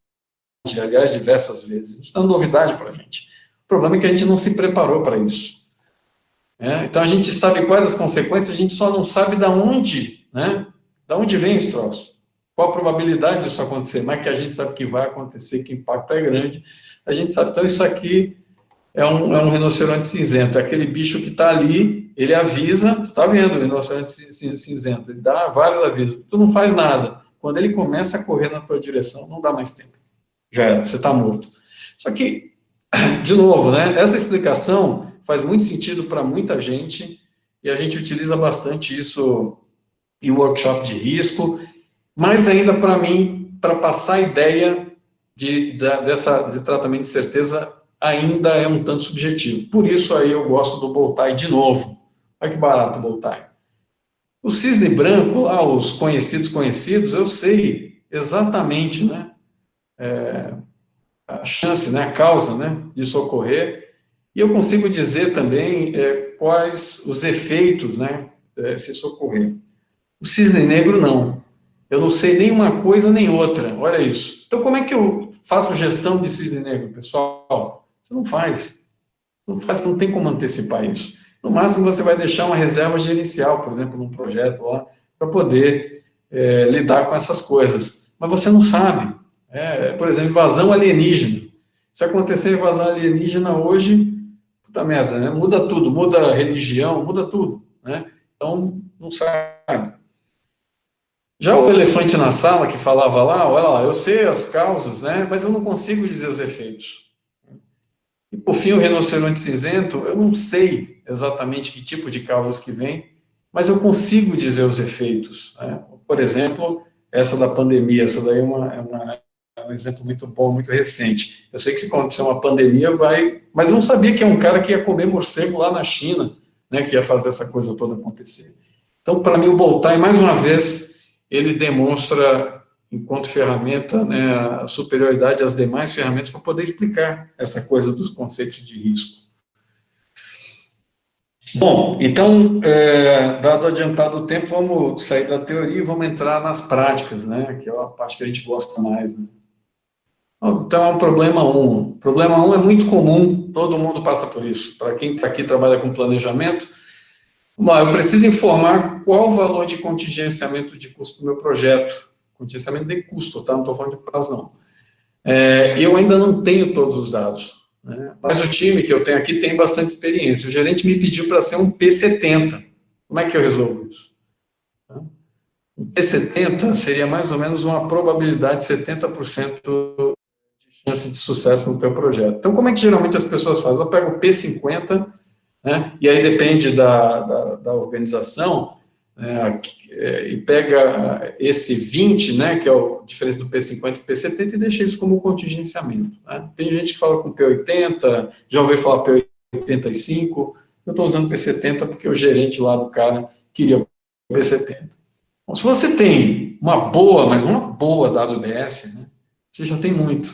aliás, diversas vezes. Isso não é novidade para a gente. O problema é que a gente não se preparou para isso. Então, a gente sabe quais as consequências, a gente só não sabe de onde, né, da onde vem esse troço. Qual a probabilidade disso acontecer? Mas que a gente sabe que vai acontecer, que o impacto é grande, a gente sabe. Então, isso aqui é um rinoceronte cinzento, é aquele bicho que está ali, ele avisa, tu está vendo o rinoceronte cinzento, ele dá vários avisos, tu não faz nada. Quando ele começa a correr na tua direção, não dá mais tempo. Já era, você está morto. Só que, de novo, né, essa explicação faz muito sentido para muita gente, e a gente utiliza bastante isso em workshop de risco, mas ainda para mim, para passar a ideia de tratamento de certeza, ainda é um tanto subjetivo. Por isso aí eu gosto do Bowtie de novo. Olha que barato o Bowtie. O cisne branco, lá, os conhecidos, eu sei exatamente, né, a chance, né, a causa, né, disso ocorrer, e eu consigo dizer também quais os efeitos, né, se isso ocorrer. O cisne negro, não. Eu não sei nem uma coisa nem outra, olha isso. Então, como é que eu faço gestão de cisne negro, pessoal? Você não faz. Não tem como antecipar isso. No máximo, você vai deixar uma reserva gerencial, por exemplo, num projeto lá, para poder lidar com essas coisas. Mas você não sabe. Por exemplo, invasão alienígena. Se acontecer invasão alienígena hoje, puta merda, né? Muda tudo, muda a religião, muda tudo, né? Então, não sabe. Já o elefante na sala que falava lá, olha lá, eu sei as causas, né? Mas eu não consigo dizer os efeitos. E por fim, o rinoceronte cinzento, eu não sei exatamente que tipo de causas que vem, mas eu consigo dizer os efeitos, né? Por exemplo, essa da pandemia, essa daí é um exemplo muito bom, muito recente. Eu sei que se acontecer uma pandemia, vai... Mas eu não sabia que é um cara que ia comer morcego lá na China, né, que ia fazer essa coisa toda acontecer. Então, para mim, o Boltai, mais uma vez, ele demonstra, enquanto ferramenta, né, a superioridade às demais ferramentas para poder explicar essa coisa dos conceitos de risco. Bom, então, dado adiantado o tempo, vamos sair da teoria e vamos entrar nas práticas, né, que é a parte que a gente gosta mais, né? Então, é um problema 1. Problema 1 é muito comum, todo mundo passa por isso. Para quem aqui trabalha com planejamento, bom, eu preciso informar qual o valor de contingenciamento de custo do meu projeto. Contingenciamento de custo, tá? Não estou falando de prazo, não. Eu ainda não tenho todos os dados, né? Mas o time que eu tenho aqui tem bastante experiência. O gerente me pediu para ser um P70. Como é que eu resolvo isso? Um P70 seria mais ou menos uma probabilidade de 70% de chance de sucesso no teu projeto. Então, como é que geralmente as pessoas fazem? Eu pego o P50, né? E aí depende da organização, né? E pega esse 20, né, que é a diferença do P50 e do P70, e deixa isso como contingenciamento, né? Tem gente que fala com P80, já ouvi falar P85, eu estou usando P70 porque o gerente lá do cara queria o P70. Bom, se você tem uma boa, mas uma boa WBS, né, você já tem muito.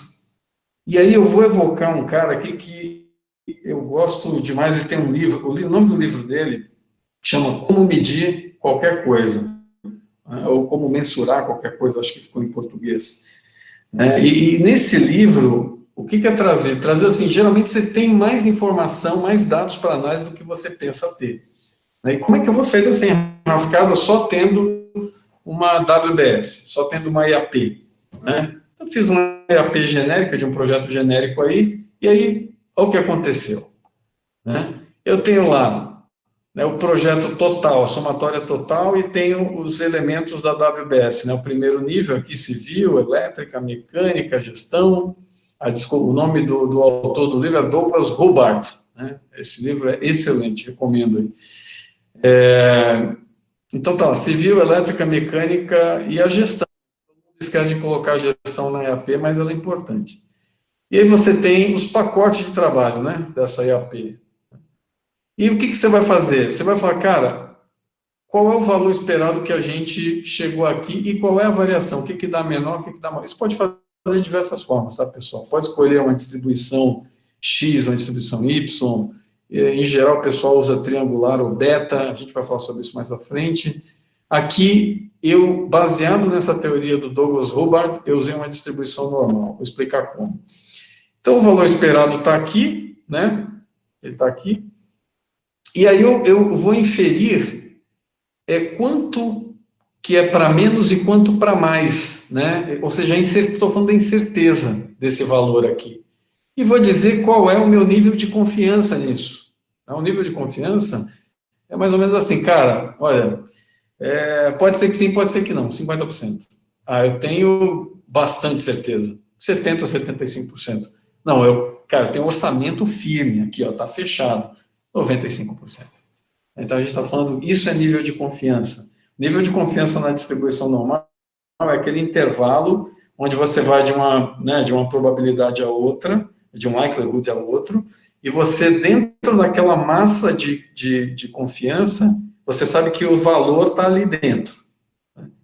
E aí eu vou evocar um cara aqui que eu gosto demais, ele tem um livro, o nome do livro dele chama Como Medir Qualquer Coisa, né, ou Como Mensurar Qualquer Coisa, acho que ficou em português. E nesse livro, o que é trazer? Trazer assim, geralmente você tem mais informação, mais dados para análise do que você pensa ter. E como é que eu vou sair dessa enrascada só tendo uma WBS, só tendo uma IAP, né? Então, eu fiz uma IAP genérica, de um projeto genérico aí, e aí, olha o que aconteceu, né? Eu tenho lá, né, o projeto total, a somatória total, e tenho os elementos da WBS, né? O primeiro nível aqui, civil, elétrica, mecânica, gestão. O nome do autor do livro é Douglas Hubbard, né? Esse livro é excelente, recomendo aí. Então tá, civil, elétrica, mecânica e a gestão. Não esquece de colocar a gestão na IAP, mas ela é importante. E aí você tem os pacotes de trabalho, né, dessa IAP. E o que você vai fazer? Você vai falar, cara, qual é o valor esperado que a gente chegou aqui e qual é a variação? O que dá menor, o que dá maior? Isso pode fazer de diversas formas, tá, pessoal? Pode escolher uma distribuição X, uma distribuição Y. Em geral, o pessoal usa triangular ou beta, a gente vai falar sobre isso mais à frente. Aqui, baseado nessa teoria do Douglas Hubbard, eu usei uma distribuição normal. Vou explicar como. Então, o valor esperado está aqui, né? Ele está aqui. E aí eu vou inferir quanto que é para menos e quanto para mais, né? Ou seja, estou falando da incerteza desse valor aqui. E vou dizer qual é o meu nível de confiança nisso. O nível de confiança é mais ou menos assim, cara, olha, pode ser que sim, pode ser que não, 50%. Eu tenho bastante certeza, 70%, 75%. Não, cara, eu tenho um orçamento firme aqui, ó, tá fechado, 95%. Então, a gente está falando, isso é nível de confiança. Nível de confiança na distribuição normal é aquele intervalo onde você vai de uma probabilidade a outra, de um likelihood a outro, e você, dentro daquela massa de confiança, você sabe que o valor está ali dentro.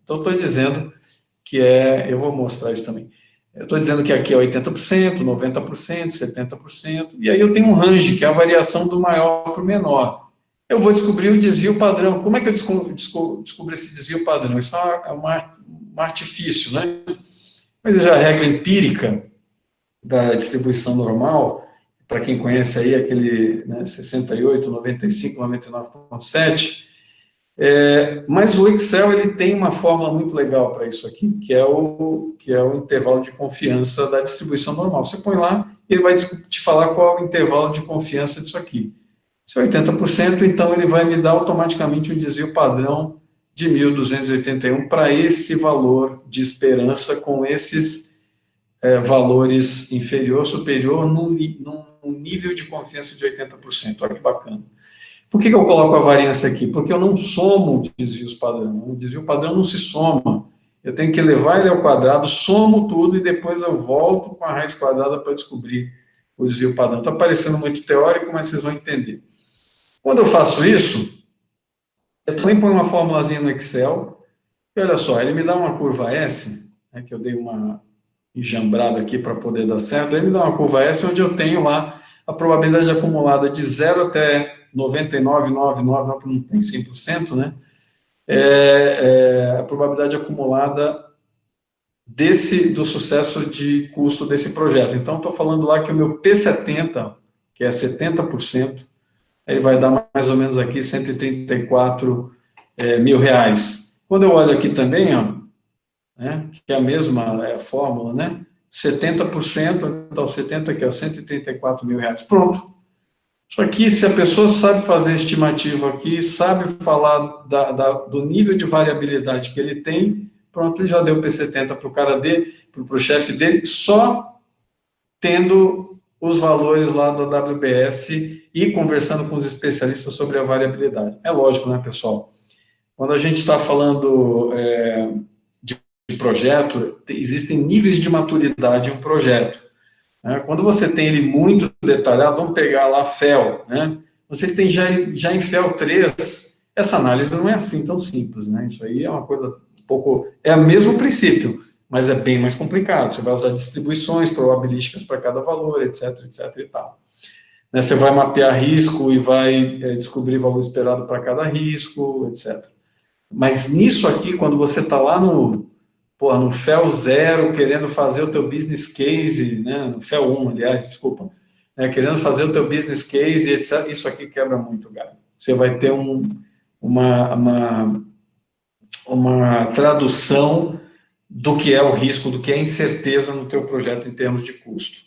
Então, estou dizendo que eu vou mostrar isso também. Eu estou dizendo que aqui é 80%, 90%, 70%, e aí eu tenho um range, que é a variação do maior para o menor. Eu vou descobrir o desvio padrão. Como é que eu descubro esse desvio padrão? Isso é um artifício, né? Mas já a regra empírica da distribuição normal, para quem conhece aí aquele 68, 95, 99,7, Mas o Excel ele tem uma fórmula muito legal para isso aqui, que é o intervalo de confiança da distribuição normal. Você põe lá e ele vai te falar qual é o intervalo de confiança disso aqui. Se é 80%, então ele vai me dar automaticamente um desvio padrão de 1.281 para esse valor de esperança com esses valores inferior, superior, num nível de confiança de 80%. Olha que bacana. Por que eu coloco a variância aqui? Porque eu não somo desvios padrão. O desvio padrão não se soma. Eu tenho que levar ele ao quadrado, somo tudo e depois eu volto com a raiz quadrada para descobrir o desvio padrão. Está parecendo muito teórico, mas vocês vão entender. Quando eu faço isso, eu também ponho uma formulazinha no Excel. E olha só, ele me dá uma curva S, né, que eu dei uma enjambrada aqui para poder dar certo. Ele me dá uma curva S onde eu tenho lá a probabilidade acumulada de 0 até 99,99, não tem 100%, né? A probabilidade acumulada do sucesso de custo desse projeto. Então, estou falando lá que o meu P70, que é 70%, ele vai dar mais ou menos aqui 134 mil reais. Quando eu olho aqui também, ó, né, que é a mesma fórmula, né? 70%, então 70 aqui, ó, 134 mil reais. Pronto. Só que se a pessoa sabe fazer estimativa aqui, sabe falar do nível de variabilidade que ele tem, pronto, ele já deu P70 para o cara dele, para o chefe dele, só tendo os valores lá da WBS e conversando com os especialistas sobre a variabilidade. É lógico, né, pessoal? Quando a gente está falando de projeto, existem níveis de maturidade em um projeto. Quando você tem ele muito detalhado, vamos pegar lá FEL, né? Você tem já em FEL 3, essa análise não é assim tão simples, né? Isso aí é uma coisa um pouco... É o mesmo princípio, mas é bem mais complicado. Você vai usar distribuições probabilísticas para cada valor, etc, etc e tal. Você vai mapear risco e vai descobrir valor esperado para cada risco, etc. Mas nisso aqui, quando você está lá no FEL 0, querendo fazer o teu business case, né, no FEL 1, aliás, desculpa, querendo fazer o teu business case, etc., isso aqui quebra muito galho. Você vai ter uma tradução do que é o risco, do que é a incerteza no teu projeto em termos de custo.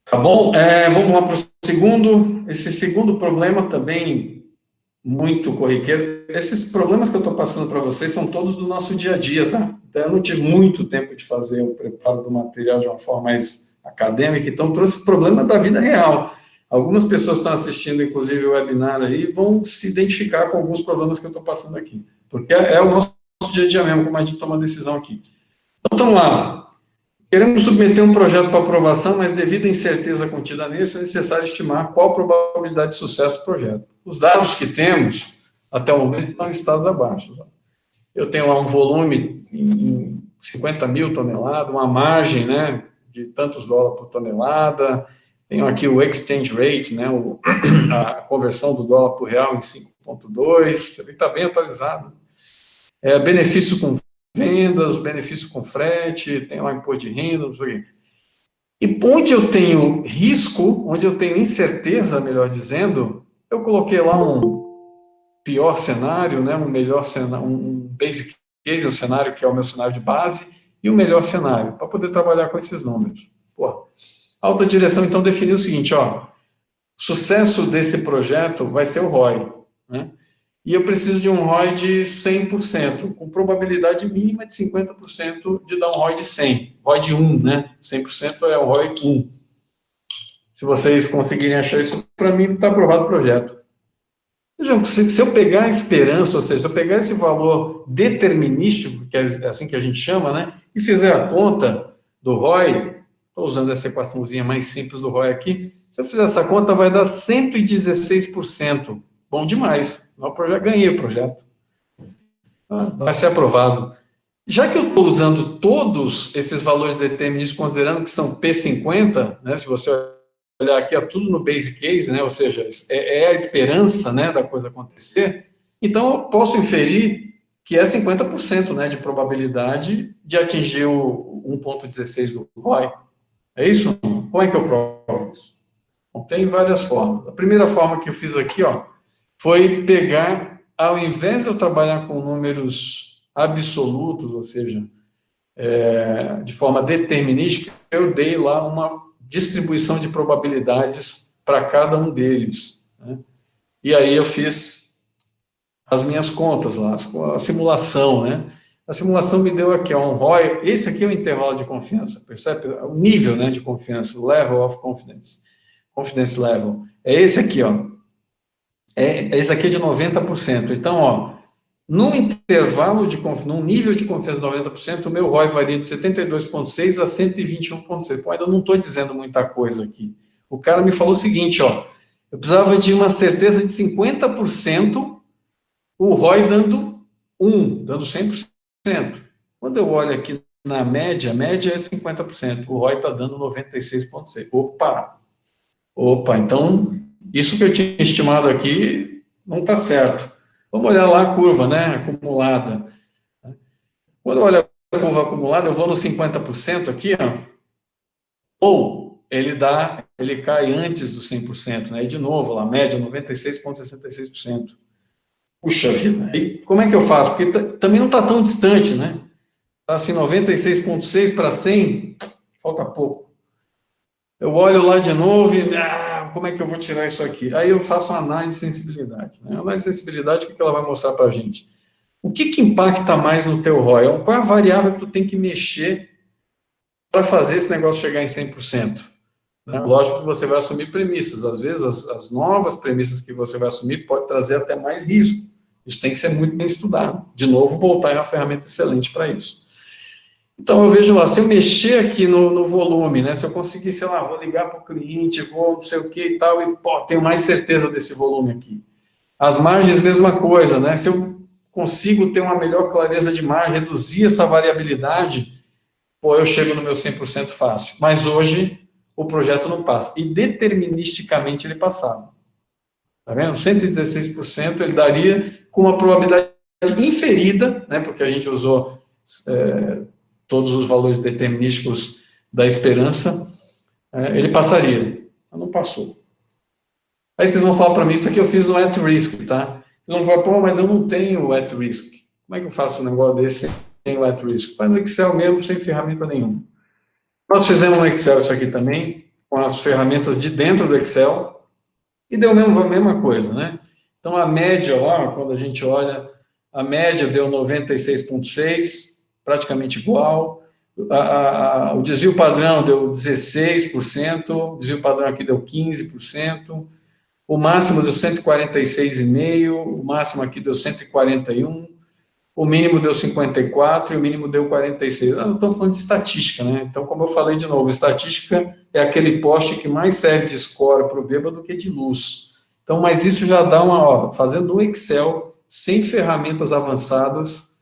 Tá bom? Vamos lá para o segundo. Esse segundo problema também muito corriqueiro. Esses problemas que eu estou passando para vocês são todos do nosso dia a dia, tá? Então, eu não tive muito tempo de fazer o preparo do material de uma forma mais acadêmica, então trouxe problema da vida real. Algumas pessoas estão assistindo, inclusive, o webinar aí, vão se identificar com alguns problemas que eu estou passando aqui, porque é o nosso dia a dia mesmo, como a gente toma a decisão aqui. Então, vamos lá. Queremos submeter um projeto para aprovação, mas devido à incerteza contida nisso, é necessário estimar qual a probabilidade de sucesso do projeto. Os dados que temos, até o momento, estão listados abaixo. Eu tenho lá um volume em 50 mil toneladas, uma margem, né, de tantos dólares por tonelada, tenho aqui o exchange rate, né, a conversão do dólar por real em 5,2, está bem atualizado. Benefício com vendas, benefício com frete, tem lá imposto de renda, não sei o quê. E onde eu tenho risco, onde eu tenho incerteza, melhor dizendo, eu coloquei lá um pior cenário, né, um melhor cenário, um basic case, um cenário que é o meu cenário de base, e um melhor cenário, para poder trabalhar com esses números. A alta direção, então, definiu o seguinte, o sucesso desse projeto vai ser o ROI, né? E eu preciso de um ROI de 100%, com probabilidade mínima de 50% de dar um ROI de 100. ROI de 1, né? 100% é o ROI 1. Se vocês conseguirem achar isso, para mim está aprovado o projeto. Vejam, se eu pegar a esperança, ou seja, se eu pegar esse valor determinístico, que é assim que a gente chama, né? E fizer a conta do ROI, estou usando essa equaçãozinha mais simples do ROI aqui, se eu fizer essa conta, vai dar 116%. Bom demais. Eu já ganhei o projeto. Vai ser aprovado. Já que eu estou usando todos esses valores determinísticos, considerando que são P50, né, se você olhar aqui, é tudo no base case, né, ou seja, é a esperança, né, da coisa acontecer, então eu posso inferir que é 50%, né, de probabilidade de atingir o 1,16 do ROI. É isso? Como é que eu provo isso? Bom, tem várias formas. A primeira forma que eu fiz aqui, foi pegar, ao invés de eu trabalhar com números absolutos, ou seja, de forma determinística, eu dei lá uma distribuição de probabilidades para cada um deles, né? E aí eu fiz as minhas contas lá, a simulação, né? A simulação me deu aqui, ó, um ROI, esse aqui é o intervalo de confiança, percebe? O nível, né, de confiança, o level of confidence, confidence level, é esse aqui, ó. Esse aqui é de 90%. Então, ó, num intervalo de confiança, num nível de confiança de 90%, o meu ROI varia de 72,6 a 121,6. Pô, ainda não estou dizendo muita coisa aqui. O cara me falou o seguinte, ó, eu precisava de uma certeza de 50%, o ROI dando 1, dando 100%. Quando eu olho aqui na média, a média é 50%, o ROI está dando 96,6. Opa, então isso que eu tinha estimado aqui não está certo. Vamos olhar lá a curva, né, acumulada. Quando eu olho a curva acumulada, eu vou no 50% aqui, ó, ou ele cai antes do 100%, né, e de novo, lá, a média 96,66%. Puxa vida, e como é que eu faço? Porque também não está tão distante, né? Está assim, 96,6 para 100, falta pouco. Eu olho lá de novo e, como é que eu vou tirar isso aqui? Aí eu faço uma análise de sensibilidade, né? A análise de sensibilidade, o que ela vai mostrar para a gente? O que impacta mais no teu ROI? Qual é a variável que tu tem que mexer para fazer esse negócio chegar em 100%? Né? Lógico que você vai assumir premissas. Às vezes, as novas premissas que você vai assumir pode trazer até mais risco. Isso tem que ser muito bem estudado. De novo, voltar é uma ferramenta excelente para isso. Então, eu vejo lá, se eu mexer aqui no volume, né, se eu conseguir, sei lá, vou ligar para o cliente, vou não sei o que e tal, e tenho mais certeza desse volume aqui. As margens, mesma coisa, né? Se eu consigo ter uma melhor clareza de margem, reduzir essa variabilidade, eu chego no meu 100% fácil. Mas hoje, o projeto não passa. E deterministicamente ele passava. Tá vendo? 116% ele daria com uma probabilidade inferida, né? Porque a gente usou todos os valores determinísticos da esperança, ele passaria. Mas não passou. Aí vocês vão falar para mim, isso aqui eu fiz no at risk, tá? Vocês vão falar, mas eu não tenho o at risk. Como é que eu faço um negócio desse sem o at risk? Faz no Excel mesmo, sem ferramenta nenhuma. Nós fizemos no Excel isso aqui também, com as ferramentas de dentro do Excel, e deu a mesma coisa, né? Então, a média lá, quando a gente olha, a média deu 96,6, praticamente igual. O desvio padrão deu 16%, o desvio padrão aqui deu 15%, o máximo deu 146,5, o máximo aqui deu 141, o mínimo deu 54 e o mínimo deu 46. Não estamos falando de estatística, né? Então, como eu falei de novo, estatística é aquele poste que mais serve de score para o bêbado do que de luz. Então, mas isso já dá fazendo no Excel, sem ferramentas avançadas,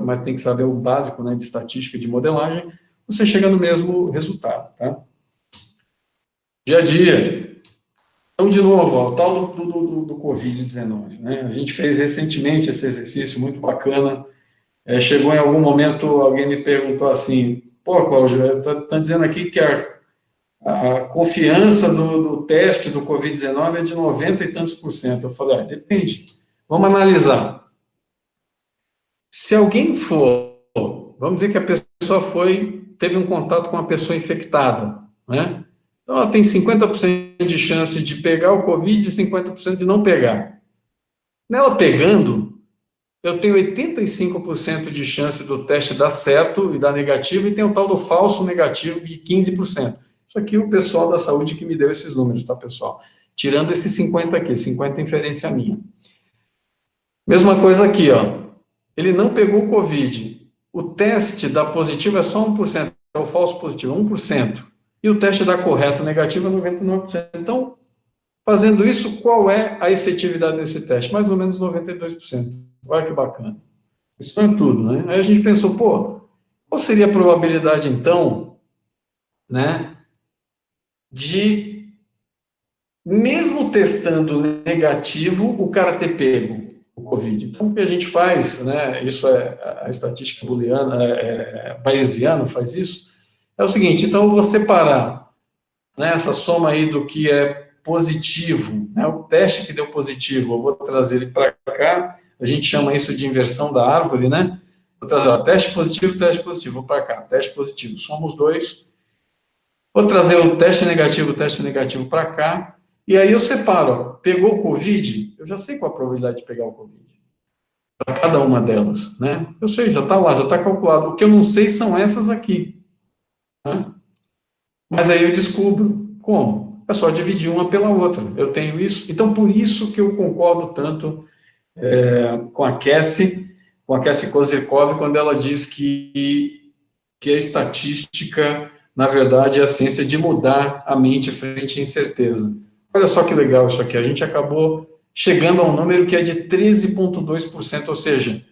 mas tem que saber o básico, né, de estatística e de modelagem, você chega no mesmo resultado, tá? Dia a dia. Então, de novo, o tal do Covid-19, né? A gente fez recentemente esse exercício muito bacana. Chegou em algum momento, alguém me perguntou assim, Cláudio, tá dizendo aqui que a confiança do teste do Covid-19 é de 90 e tantos por cento. Eu falei, depende. Vamos analisar. Se alguém vamos dizer que a pessoa teve um contato com uma pessoa infectada, né? Então, ela tem 50% de chance de pegar o Covid e 50% de não pegar. Nela pegando, eu tenho 85% de chance do teste dar certo e dar negativo, e tem o tal do falso negativo de 15%. Isso aqui é o pessoal da saúde que me deu esses números, tá, pessoal? Tirando esses 50 aqui, 50 inferência minha. Mesma coisa aqui, ó. Ele não pegou o Covid. O teste dá positivo é só 1%, é o falso positivo, 1%. E o teste dá correto negativo é 99%. Então, fazendo isso, qual é a efetividade desse teste? Mais ou menos 92%. Olha que bacana. Isso não é tudo, né? Aí a gente pensou, qual seria a probabilidade, então, né, de, mesmo testando negativo, o cara ter pego o Covid? Então, o que a gente faz, né, isso é a estatística booleana, bayesiana faz isso, é o seguinte, então eu vou separar, né, essa soma aí do que é positivo, né? O teste que deu positivo, eu vou trazer ele para cá, a gente chama isso de inversão da árvore, né? Vou trazer, ó, teste positivo, vou para cá, teste positivo, somos dois. Vou trazer o teste negativo para cá, e aí eu separo, ó, pegou o Covid, eu já sei qual a probabilidade de pegar o Covid, para cada uma delas, né? Eu sei, já está lá, já está calculado. O que eu não sei são essas aqui, né? Mas aí eu descubro como? É só dividir uma pela outra. Eu tenho isso. Então, por isso que eu concordo tanto com a Cassie Kozyrkov, quando ela diz que a estatística, na verdade, é a ciência de mudar a mente frente à incerteza. Olha só que legal isso aqui. A gente acabou chegando a um número que é de 13,2%, ou seja,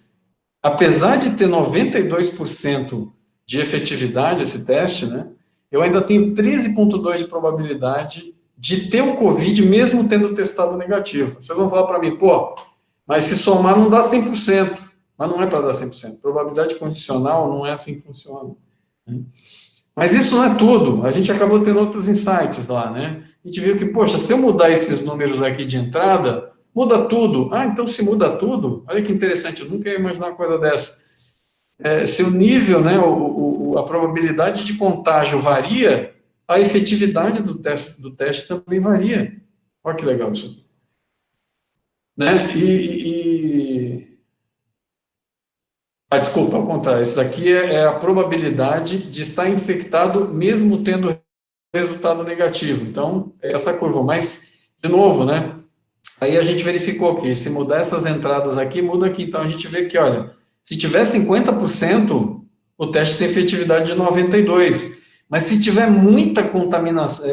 apesar de ter 92% de efetividade esse teste, né, eu ainda tenho 13,2% de probabilidade de ter o Covid mesmo tendo testado negativo. Vocês vão falar para mim, pô, mas se somar não dá 100%. Mas não é para dar 100%. Probabilidade condicional não é assim que funciona. Mas isso não é tudo. A gente acabou tendo outros insights lá, né? A gente viu que, poxa, se eu mudar esses números aqui de entrada, muda tudo. Ah, então se muda tudo? Olha que interessante, eu nunca ia imaginar uma coisa dessa. Se o nível, né, a probabilidade de contágio varia, a efetividade do teste também varia. Olha que legal isso aqui. Né? Desculpa, ao contrário, isso aqui é a probabilidade de estar infectado mesmo tendo resultado negativo. Então, é essa curva. Mas, de novo, né? Aí a gente verificou que se mudar essas entradas aqui, muda aqui. Então, a gente vê que, olha, se tiver 50%, o teste tem efetividade de 92%. Mas se tiver muita contaminação,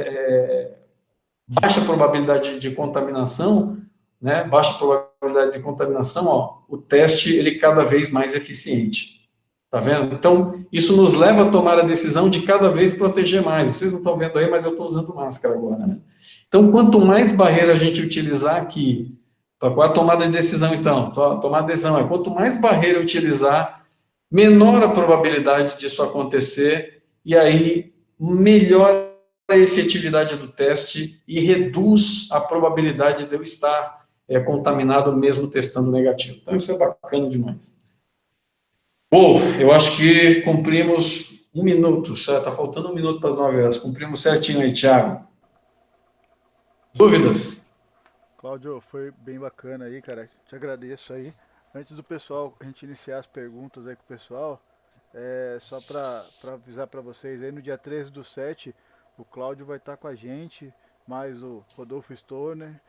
baixa probabilidade de contaminação, né, baixa probabilidade de contaminação, ó, o teste ele cada vez mais eficiente. Tá vendo? Então, isso nos leva a tomar a decisão de cada vez proteger mais. Vocês não estão vendo aí, mas eu estou usando máscara agora, né? Então, quanto mais barreira a gente utilizar aqui, qual a tomada de decisão, então? Tomar decisão é, quanto mais barreira utilizar, menor a probabilidade disso acontecer, e aí melhor a efetividade do teste e reduz a probabilidade de eu estar contaminado mesmo testando negativo. Então, isso é bacana demais. Bom, eu acho que cumprimos 1 minuto, certo? Está faltando 1 minuto para as 9 horas. Cumprimos certinho aí, Thiago. Dúvidas? Cláudio, foi bem bacana aí, cara. Te agradeço aí. Antes do pessoal, a gente iniciar as perguntas aí com o pessoal, só para avisar para vocês aí, no dia 13/7, o Cláudio vai estar com a gente, mais o Rodolfo Stoner,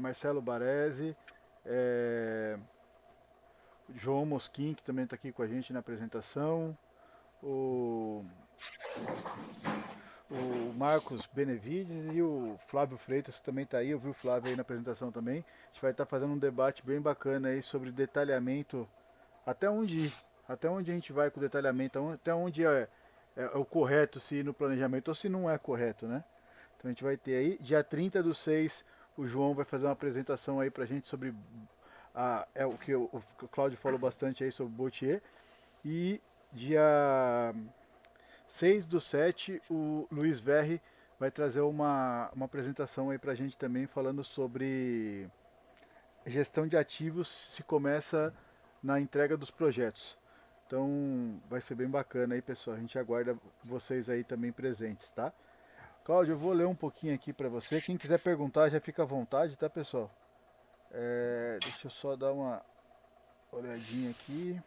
Marcelo Baresi, é, João Mosquim, que também está aqui com a gente na apresentação, o, o Marcos Benevides e o Flávio Freitas, que também está aí. Eu vi o Flávio aí na apresentação também. A gente vai estar fazendo um debate bem bacana aí sobre detalhamento, até onde ir, até onde a gente vai com o detalhamento, até onde é o correto se ir no planejamento ou se não é correto, né? Então a gente vai ter aí, dia 30/6, o João vai fazer uma apresentação aí pra gente sobre o que o Cláudio falou bastante aí sobre Boutier. E dia 6/7, o Luiz Verri vai trazer uma apresentação aí pra gente também, falando sobre gestão de ativos, se começa na entrega dos projetos. Então vai ser bem bacana aí, pessoal. A gente aguarda vocês aí também presentes, tá? Cláudio, eu vou ler um pouquinho aqui para você. Quem quiser perguntar já fica à vontade, tá, pessoal? Deixa eu só dar uma olhadinha aqui.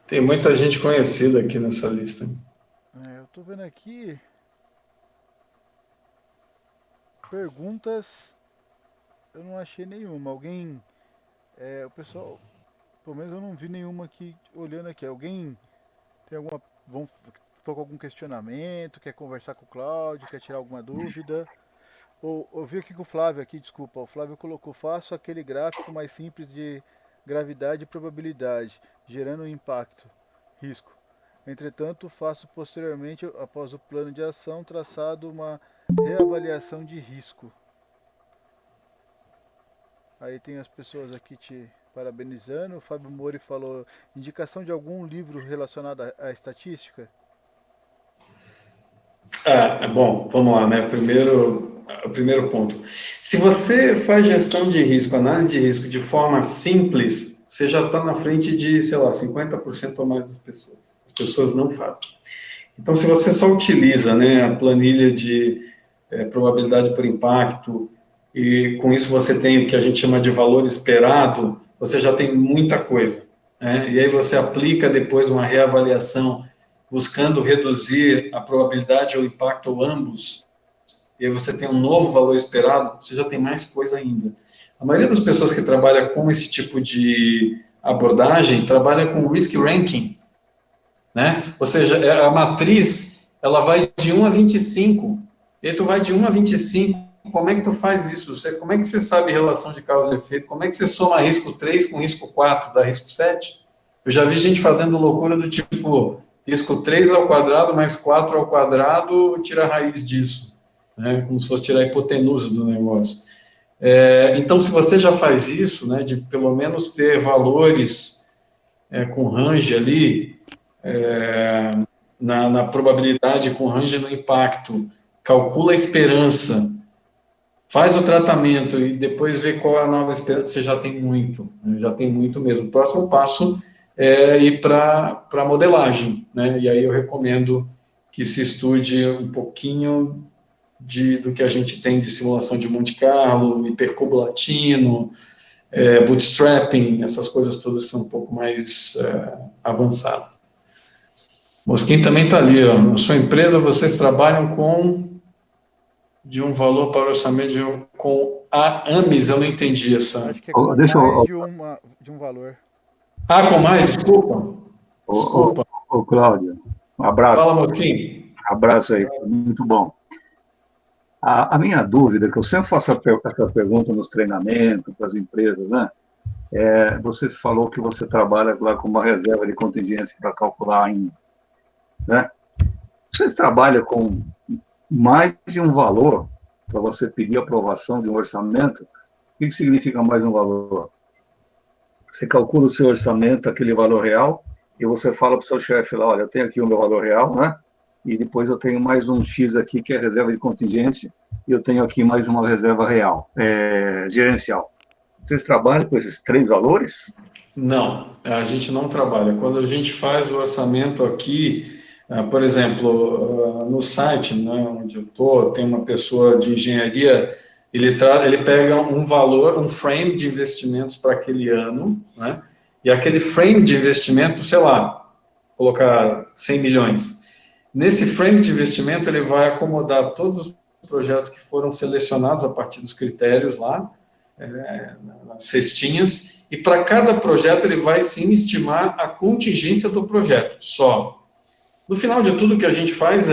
Tem muita gente conhecida aqui nessa lista. Eu tô vendo aqui perguntas, eu não achei nenhuma. O pessoal, pelo menos eu não vi nenhuma aqui olhando aqui. Alguém tem alguma, tô com algum questionamento, quer conversar com o Cláudio, quer tirar alguma dúvida? Eu vi aqui com o Flávio aqui, desculpa. O Flávio colocou: faço aquele gráfico mais simples de gravidade e probabilidade, gerando um impacto, risco. Entretanto, faço posteriormente, após o plano de ação, traçado uma reavaliação de risco. Aí tem as pessoas aqui te parabenizando. O Fábio Mori falou, indicação de algum livro relacionado à estatística? Bom, vamos lá, né? O primeiro ponto. Se você faz gestão de risco, análise de risco de forma simples, você já está na frente de, sei lá, 50% ou mais das pessoas. As pessoas não fazem. Então, se você só utiliza, né, a planilha de probabilidade por impacto, e com isso você tem o que a gente chama de valor esperado, você já tem muita coisa, né? E aí você aplica depois uma reavaliação, buscando reduzir a probabilidade ou impacto ou ambos, e aí você tem um novo valor esperado, você já tem mais coisa ainda. A maioria das pessoas que trabalha com esse tipo de abordagem trabalha com risk ranking, né? Ou seja, a matriz, ela vai de 1 a 25, e aí tu vai de 1 a 25, como é que tu faz isso? Como é que você sabe relação de causa e efeito? Como é que você soma risco 3 com risco 4, dá risco 7? Eu já vi gente fazendo loucura do tipo, risco 3 ao quadrado mais 4 ao quadrado, tira a raiz disso, né? Como se fosse tirar a hipotenusa do negócio. Então, se você já faz isso, né, de pelo menos ter valores com range ali, na probabilidade com range no impacto, calcula a esperança, faz o tratamento e depois vê qual é a nova esperança, você já tem muito, né? Já tem muito mesmo. O próximo passo é ir para a modelagem, né? E aí eu recomendo que se estude um pouquinho do que a gente tem de simulação de Monte Carlo, hipercubo latino, bootstrapping, essas coisas todas são um pouco mais avançadas. Mosquinho também está ali, ó. Na sua empresa, vocês trabalham de um valor para o orçamento com a AMES, eu não entendi essa. Acho que é com Deixa mais eu, de um valor. Com mais, desculpa. ô, Desculpa. Cláudio, um abraço, Fala, Mosquinho. abraço aí, muito bom. A minha dúvida, que eu sempre faço essa pergunta nos treinamentos para as empresas, né? Você falou que você trabalha lá com uma reserva de contingência para calcular ainda, né? Você trabalha com mais de um valor para você pedir aprovação de um orçamento? O que significa mais um valor? Você calcula o seu orçamento, aquele valor real, e você fala para o seu chefe lá, olha, eu tenho aqui o meu valor real, né? E depois eu tenho mais um X aqui, que é reserva de contingência, e eu tenho aqui mais uma reserva real, gerencial. Vocês trabalham com esses três valores? Não, a gente não trabalha. Quando a gente faz o orçamento aqui, por exemplo, no site, né, onde eu estou, tem uma pessoa de engenharia, ele pega um valor, um frame de investimentos para aquele ano, né, e aquele frame de investimento, sei lá, colocar 100 milhões. Nesse frame de investimento, ele vai acomodar todos os projetos que foram selecionados a partir dos critérios lá, nas cestinhas, e para cada projeto ele vai sim estimar a contingência do projeto, só. No final de tudo, o que a gente faz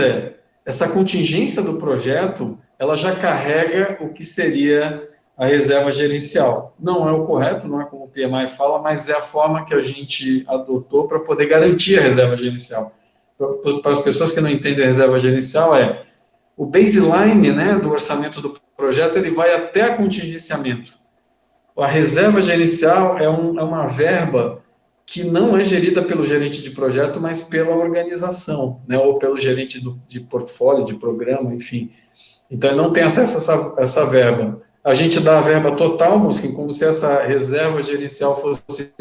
essa contingência do projeto, ela já carrega o que seria a reserva gerencial. Não é o correto, não é como o PMI fala, mas é a forma que a gente adotou para poder garantir a reserva gerencial. Para as pessoas que não entendem a reserva gerencial, o baseline, né, do orçamento do projeto, ele vai até a contingenciamento. A reserva gerencial é uma verba que não é gerida pelo gerente de projeto, mas pela organização, né, ou pelo gerente de portfólio, de programa, enfim. Então, ele não tem acesso a essa verba. A gente dá a verba total, Mosquim, como se essa reserva gerencial fosse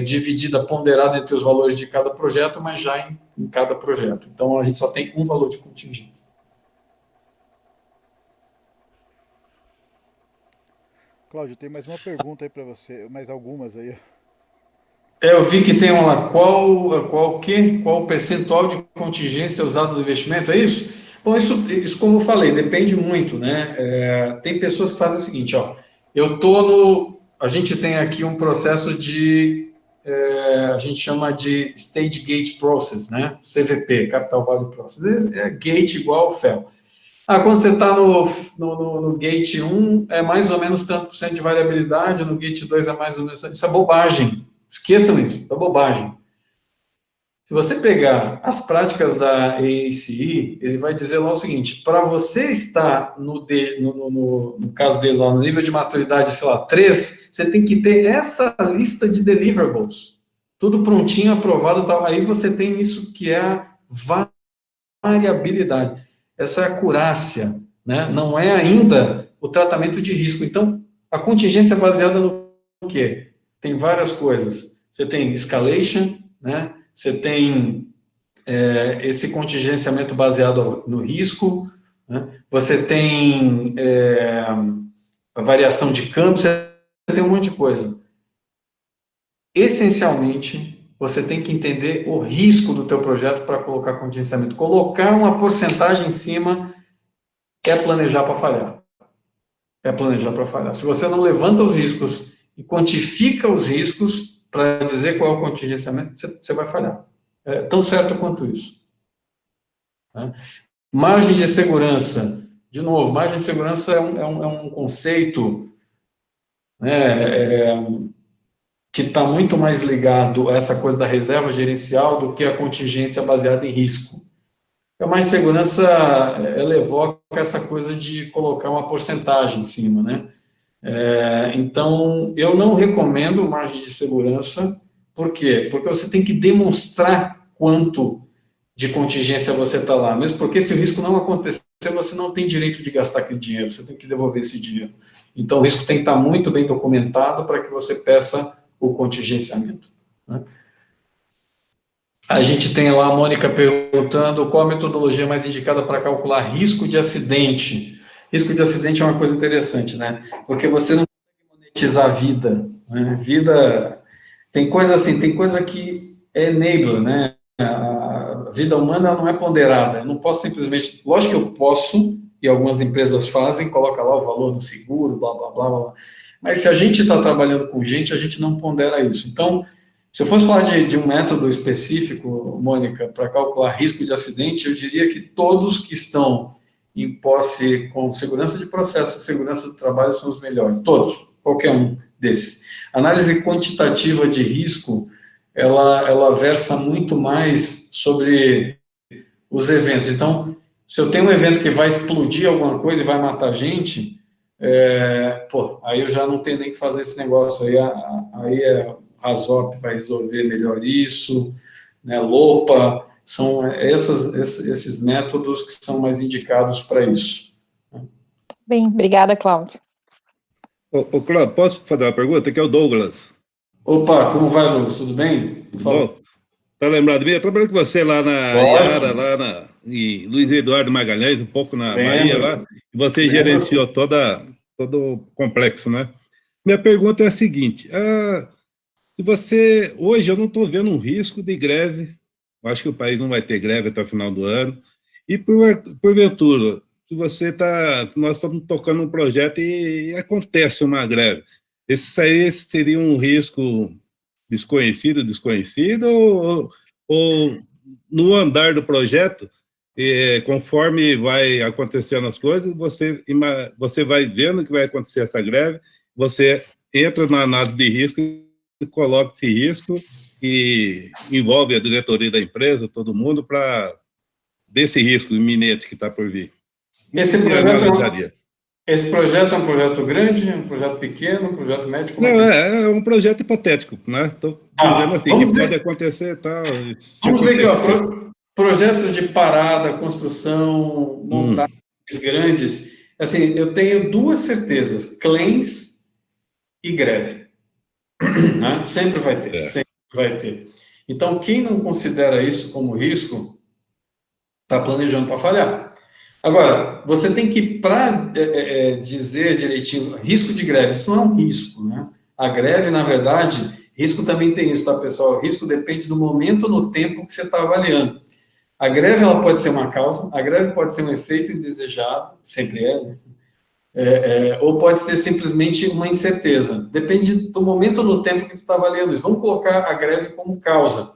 dividida, ponderada entre os valores de cada projeto, mas já em cada projeto. Então, a gente só tem um valor de contingência. Cláudio, tem mais uma pergunta aí para você, mais algumas aí. Eu vi que tem uma lá, qual o percentual de contingência usado no investimento, é isso? Bom, isso como eu falei, depende muito, né? Tem pessoas que fazem o seguinte, ó, a gente tem aqui um processo a gente chama de Stage Gate Process, né? CVP, Capital Value Process, gate igual ao FEL. Quando você está no gate 1, é mais ou menos tanto por cento de variabilidade, no gate 2 é mais ou menos... Isso é bobagem. Esqueçam isso, é bobagem. Se você pegar as práticas da AACE, ele vai dizer lá o seguinte, para você estar no caso dele lá, no nível de maturidade, sei lá, 3, você tem que ter essa lista de deliverables, tudo prontinho, aprovado, tal. Aí você tem isso que é a variabilidade, essa é a acurácia, né? Não é ainda o tratamento de risco. Então, a contingência é baseada no quê? Tem várias coisas. Você tem escalation, né? Você tem esse contingenciamento baseado no risco, né? Você tem a variação de campo, você tem um monte de coisa. Essencialmente, você tem que entender o risco do teu projeto para colocar contingenciamento. Colocar uma porcentagem em cima é planejar para falhar. É planejar para falhar. Se você não levanta os riscos e quantifica os riscos para dizer qual é o contingenciamento, você vai falhar. É tão certo quanto isso. Né? Margem de segurança. De novo, margem de segurança é um conceito, né, que está muito mais ligado a essa coisa da reserva gerencial do que a contingência baseada em risco. A margem de segurança, ela evoca essa coisa de colocar uma porcentagem em cima, né? Então, eu não recomendo margem de segurança. Por quê? Porque você tem que demonstrar quanto de contingência você está lá. Mesmo porque se o risco não acontecer, você não tem direito de gastar aquele dinheiro, você tem que devolver esse dinheiro. Então, o risco tem que estar muito bem documentado para que você peça o contingenciamento. Né? A gente tem lá a Mônica perguntando qual a metodologia mais indicada para calcular risco de acidente. Risco de acidente é uma coisa interessante, né? Porque você não pode monetizar a vida. Né? Vida tem coisa assim, tem coisa que é enabler, né? A vida humana não é ponderada. Eu não posso simplesmente, lógico que eu posso, e algumas empresas fazem, coloca lá o valor do seguro, blá blá blá blá. Mas se a gente está trabalhando com gente, a gente não pondera isso. Então, se eu fosse falar de um método específico, Mônica, para calcular risco de acidente, eu diria que todos que estão em posse com segurança de processo e segurança do trabalho são os melhores. Todos, qualquer um desses. Análise quantitativa de risco, ela versa muito mais sobre os eventos. Então, se eu tenho um evento que vai explodir alguma coisa e vai matar gente, aí eu já não tenho nem que fazer esse negócio. Aí a ZOP vai resolver melhor isso, né? LOPA, são esses métodos que são mais indicados para isso. Bem, obrigada, Cláudio. Ô, Cláudio, posso fazer uma pergunta? Aqui é o Douglas. Opa, como vai, Douglas? Tudo bem? Bom, tá lembrado de mim? Eu trabalhei com você lá na Iara, lá em Luiz Eduardo Magalhães, um pouco na Bahia lá, e você gerenciou todo o complexo, né? Minha pergunta é a seguinte, se você, hoje eu não estou vendo um risco de greve, eu acho que o país não vai ter greve até o final do ano, e porventura, se nós estamos tocando um projeto e acontece uma greve, esse seria um risco desconhecido, ou no andar do projeto, conforme vai acontecendo as coisas, você vai vendo que vai acontecer essa greve, você entra na análise de risco e coloca esse risco e envolve a diretoria da empresa, todo mundo, desse risco iminente que está por vir. Esse projeto é um projeto grande, um projeto pequeno, um projeto médio? Não, é um projeto hipotético, né? Estou dizendo assim, que pode acontecer e tal. Vamos dizer que projetos de parada, construção, montagens grandes, assim, eu tenho duas certezas, claims e greve. Né? Sempre vai ter, sempre vai ter. Então, quem não considera isso como risco, está planejando para falhar. Agora, você tem que, para dizer direitinho, risco de greve, isso não é um risco, né? A greve, na verdade, risco também tem isso, tá, pessoal? O risco depende do momento no tempo que você está avaliando. A greve, ela pode ser uma causa, a greve pode ser um efeito indesejado, sempre né? Ou pode ser simplesmente uma incerteza. Depende do momento no tempo que tu está avaliando isso. Vamos colocar a greve como causa.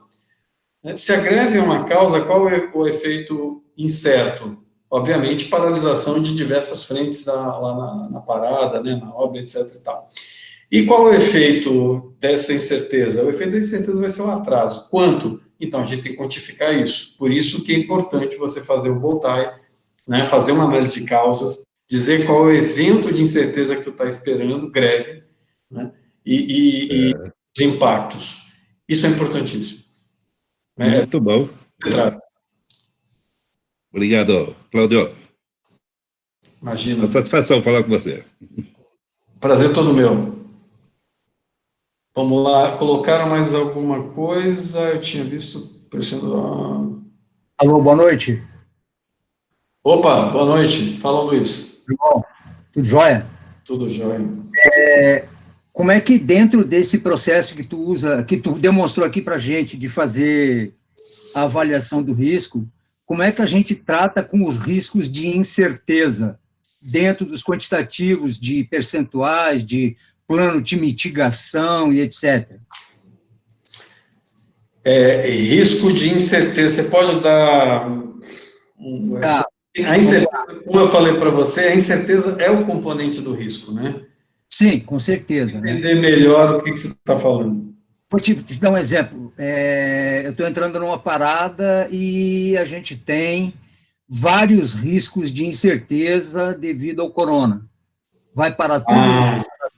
Se a greve é uma causa, qual é o efeito incerto? Obviamente, paralisação de diversas frentes lá na parada, né, na obra, etc. E tal. E qual é o efeito dessa incerteza? O efeito da incerteza vai ser um atraso. Quanto? Então, a gente tem que quantificar isso. Por isso que é importante você fazer o bullseye, né, fazer uma análise de causas, dizer qual é o evento de incerteza que tu está esperando, greve, né, e os impactos. Isso é importantíssimo. Muito bom. Obrigado, Cláudio. Imagina. Uma satisfação falar com você. Prazer todo meu. Vamos lá, colocaram mais alguma coisa? Eu tinha visto... Alô, boa noite. Opa, boa noite. Fala, Luiz. Tudo bom? Tudo jóia? Tudo jóia. Como é que dentro desse processo que tu usa, que tu demonstrou aqui para a gente, de fazer a avaliação do risco, como é que a gente trata com os riscos de incerteza dentro dos quantitativos, de percentuais, de plano de mitigação e etc.? Risco de incerteza. Você pode dar... A incerteza, como eu falei para você, a incerteza é o componente do risco, né? Sim, com certeza. Entender melhor o que você está falando. Vou te dar um exemplo. Eu estou entrando numa parada e a gente tem vários riscos de incerteza devido ao corona. Vai para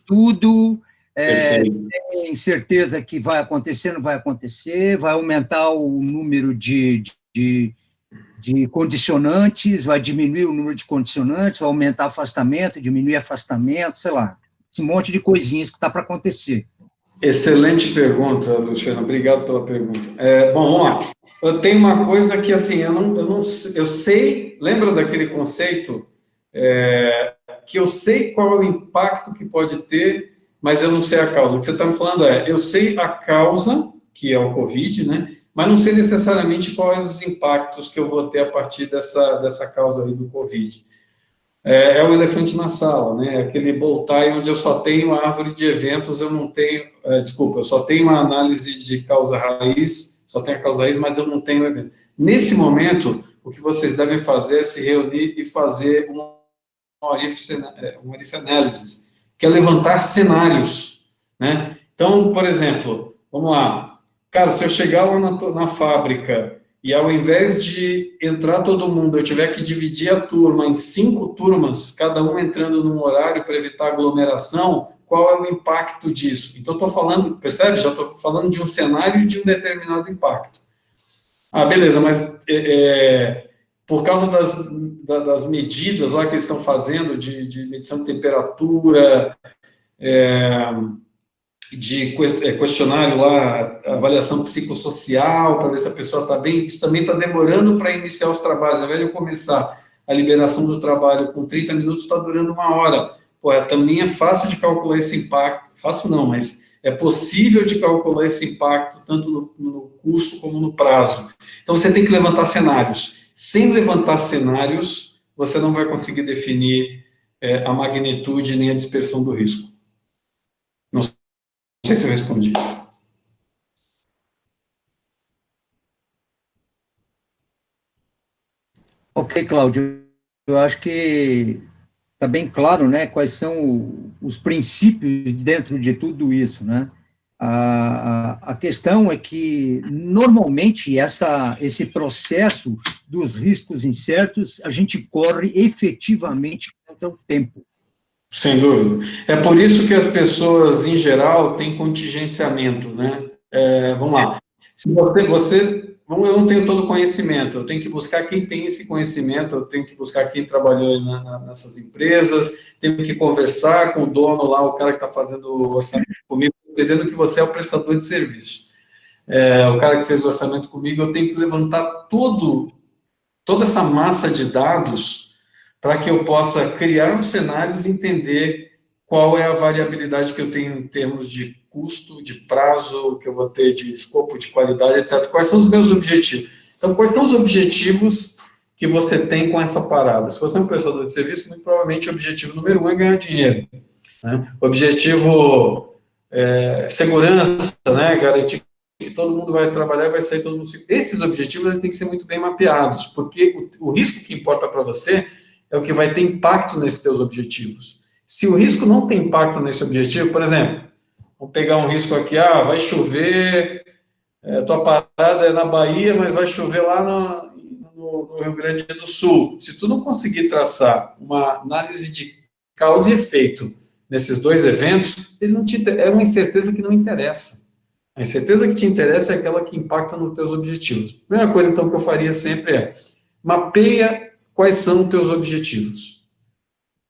tudo, tem certeza que vai acontecer, não vai acontecer, vai aumentar o número de condicionantes, vai diminuir o número de condicionantes, vai aumentar afastamento, diminuir afastamento, sei lá, esse monte de coisinhas que está para acontecer. Excelente pergunta, Luciano, obrigado pela pergunta. Bom, vamos lá. Eu tenho uma coisa que, assim, eu sei, lembra daquele conceito que eu sei qual é o impacto que pode ter, mas eu não sei a causa. O que você está me falando eu sei a causa, que é o Covid, né? Mas não sei necessariamente quais os impactos que eu vou ter a partir dessa causa aí do Covid. É o elefante na sala, né? Aquele bullseye onde eu só tenho a árvore de eventos, eu não tenho... eu só tenho uma análise de causa-raiz, só tenho a causa-raiz, mas eu não tenho o evento. Nesse momento, o que vocês devem fazer é se reunir e fazer uma analysis, que é levantar cenários, né? Então, por exemplo, vamos lá. Cara, se eu chegar lá na fábrica e ao invés de entrar todo mundo, eu tiver que dividir a turma em 5 turmas, cada um entrando num horário para evitar aglomeração, qual é o impacto disso? Então, estou falando, percebe? Já estou falando de um cenário de um determinado impacto. Beleza, mas por causa das medidas lá que eles estão fazendo, de medição de temperatura, de questionário lá, avaliação psicossocial, para ver se a pessoa está bem, isso também está demorando para iniciar os trabalhos. Ao invés de eu começar a liberação do trabalho com 30 minutos, está durando 1 hora. Também é fácil de calcular esse impacto, fácil não, mas é possível de calcular esse impacto, tanto no custo como no prazo. Então, você tem que levantar cenários. Sem levantar cenários, você não vai conseguir definir a magnitude nem a dispersão do risco. Não sei se eu respondi. Ok, Cláudio. Eu acho que está bem claro, né, quais são os princípios dentro de tudo isso, né? A questão é que, normalmente, esse processo dos riscos incertos, a gente corre efetivamente contra o tempo. Sem dúvida. É por isso que as pessoas, em geral, têm contingenciamento, né? Vamos lá. Se eu não tenho todo o conhecimento, eu tenho que buscar quem tem esse conhecimento, eu tenho que buscar quem trabalhou nessas empresas, tenho que conversar com o dono lá, o cara que está fazendo o orçamento comigo, entendendo que você é o prestador de serviço. O cara que fez o orçamento comigo, eu tenho que levantar toda essa massa de dados para que eu possa criar os cenários e entender qual é a variabilidade que eu tenho em termos de custo, de prazo, que eu vou ter de escopo, de qualidade, etc. Quais são os meus objetivos? Então, quais são os objetivos que você tem com essa parada? Se você é um prestador de serviço, muito provavelmente o objetivo número 1 é ganhar dinheiro, né? Objetivo segurança, né? Garantir que todo mundo vai trabalhar e vai sair todo mundo... Esses objetivos eles têm que ser muito bem mapeados, porque o risco que importa para você é o que vai ter impacto nesses teus objetivos. Se o risco não tem impacto nesse objetivo, por exemplo, vamos pegar um risco aqui, vai chover, tua parada é na Bahia, mas vai chover lá no Rio Grande do Sul. Se tu não conseguir traçar uma análise de causa e efeito nesses dois eventos, é uma incerteza que não interessa. A incerteza que te interessa é aquela que impacta nos teus objetivos. A primeira coisa, então, que eu faria sempre é mapeia quais são os teus objetivos.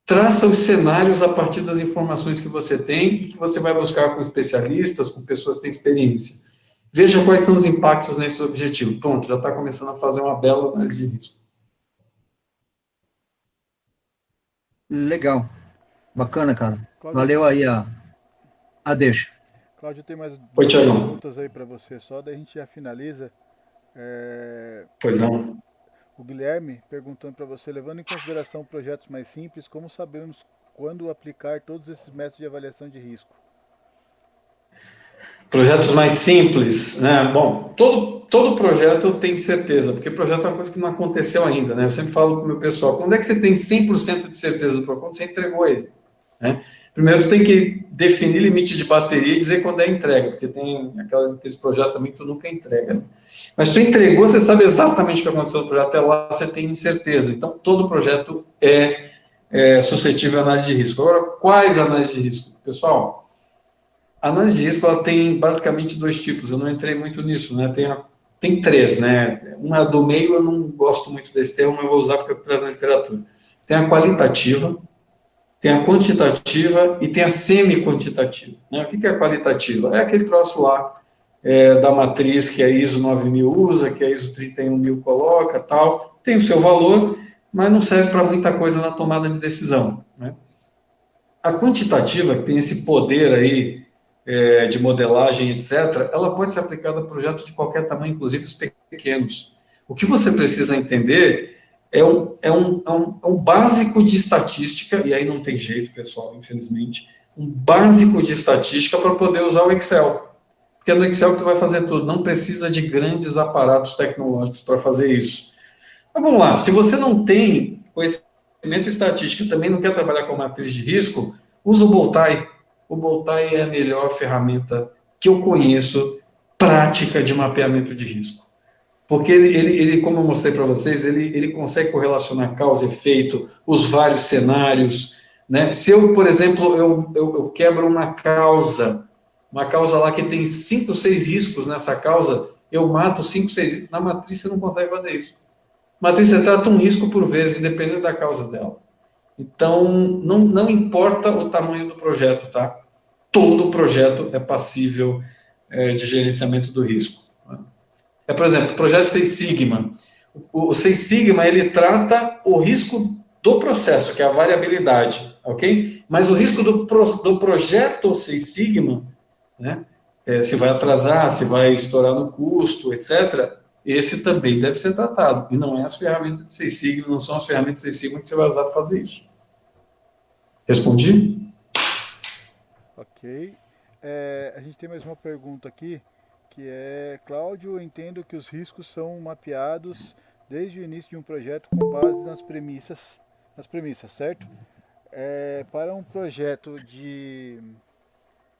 Traça os cenários a partir das informações que você tem e que você vai buscar com especialistas, com pessoas que têm experiência. Veja quais são os impactos nesses objetivos. Pronto, já está começando a fazer uma bela análise de risco. Legal. Bacana, cara. Cláudio, Valeu aí a deixa. Cláudio, tem mais Oi, duas Thiago. perguntas aí para você só, daí a gente já finaliza. Pois não. O Guilherme perguntando para você, levando em consideração projetos mais simples, como sabemos quando aplicar todos esses métodos de avaliação de risco? Projetos mais simples, né? Bom, todo projeto tem certeza, porque projeto é uma coisa que não aconteceu ainda, né? Eu sempre falo para o meu pessoal, quando é que você tem 100% de certeza do projeto? Quando você entregou ele, né? Primeiro, você tem que definir limite de bateria e dizer quando é a entrega, porque tem aquele projeto também que tu nunca entrega, né? Mas se tu entregou, você sabe exatamente o que aconteceu no projeto, até lá você tem incerteza. Então, todo projeto é suscetível à análise de risco. Agora, quais análises de risco? Pessoal, a análise de risco ela tem basicamente dois tipos, eu não entrei muito nisso, né? Tem três, né? Uma do meio, eu não gosto muito desse termo, mas eu vou usar porque eu traz na literatura. Tem a qualitativa, tem a quantitativa e tem a semi-quantitativa, né? O que é a qualitativa? É aquele troço lá da matriz que a ISO 9000 usa, que a ISO 31000 coloca, tal, tem o seu valor, mas não serve para muita coisa na tomada de decisão, né? A quantitativa, que tem esse poder aí de modelagem, etc., ela pode ser aplicada a projetos de qualquer tamanho, inclusive os pequenos. O que você precisa entender é um básico de estatística, e aí não tem jeito, pessoal, infelizmente, um básico de estatística para poder usar o Excel. Porque é no Excel que tu vai fazer tudo, não precisa de grandes aparatos tecnológicos para fazer isso. Mas vamos lá, se você não tem conhecimento estatístico e também não quer trabalhar com matriz de risco, usa o Bowtie. O Bowtie é a melhor ferramenta que eu conheço prática de mapeamento de risco. Porque ele como eu mostrei para vocês, ele consegue correlacionar causa e efeito, os vários cenários, né? Se eu, por exemplo, eu quebro uma causa lá que tem 5, 6 riscos nessa causa, eu mato 5, 6 riscos. Na matriz você não consegue fazer isso. Matriz você trata um risco por vez, dependendo da causa dela. Então, não importa o tamanho do projeto, tá? Todo projeto é passível de gerenciamento do risco. Por exemplo, o projeto Six Sigma. O Six Sigma, ele trata o risco do processo, que é a variabilidade, ok? Mas o risco do projeto Six Sigma, né? Se vai atrasar, se vai estourar no custo, etc., esse também deve ser tratado. E não é as ferramentas de Six Sigma, não são as ferramentas de Six Sigma que você vai usar para fazer isso. Respondi? Ok. A gente tem mais uma pergunta aqui, que é, Cláudio, eu entendo que os riscos são mapeados desde o início de um projeto com base nas premissas, certo? Para um projeto de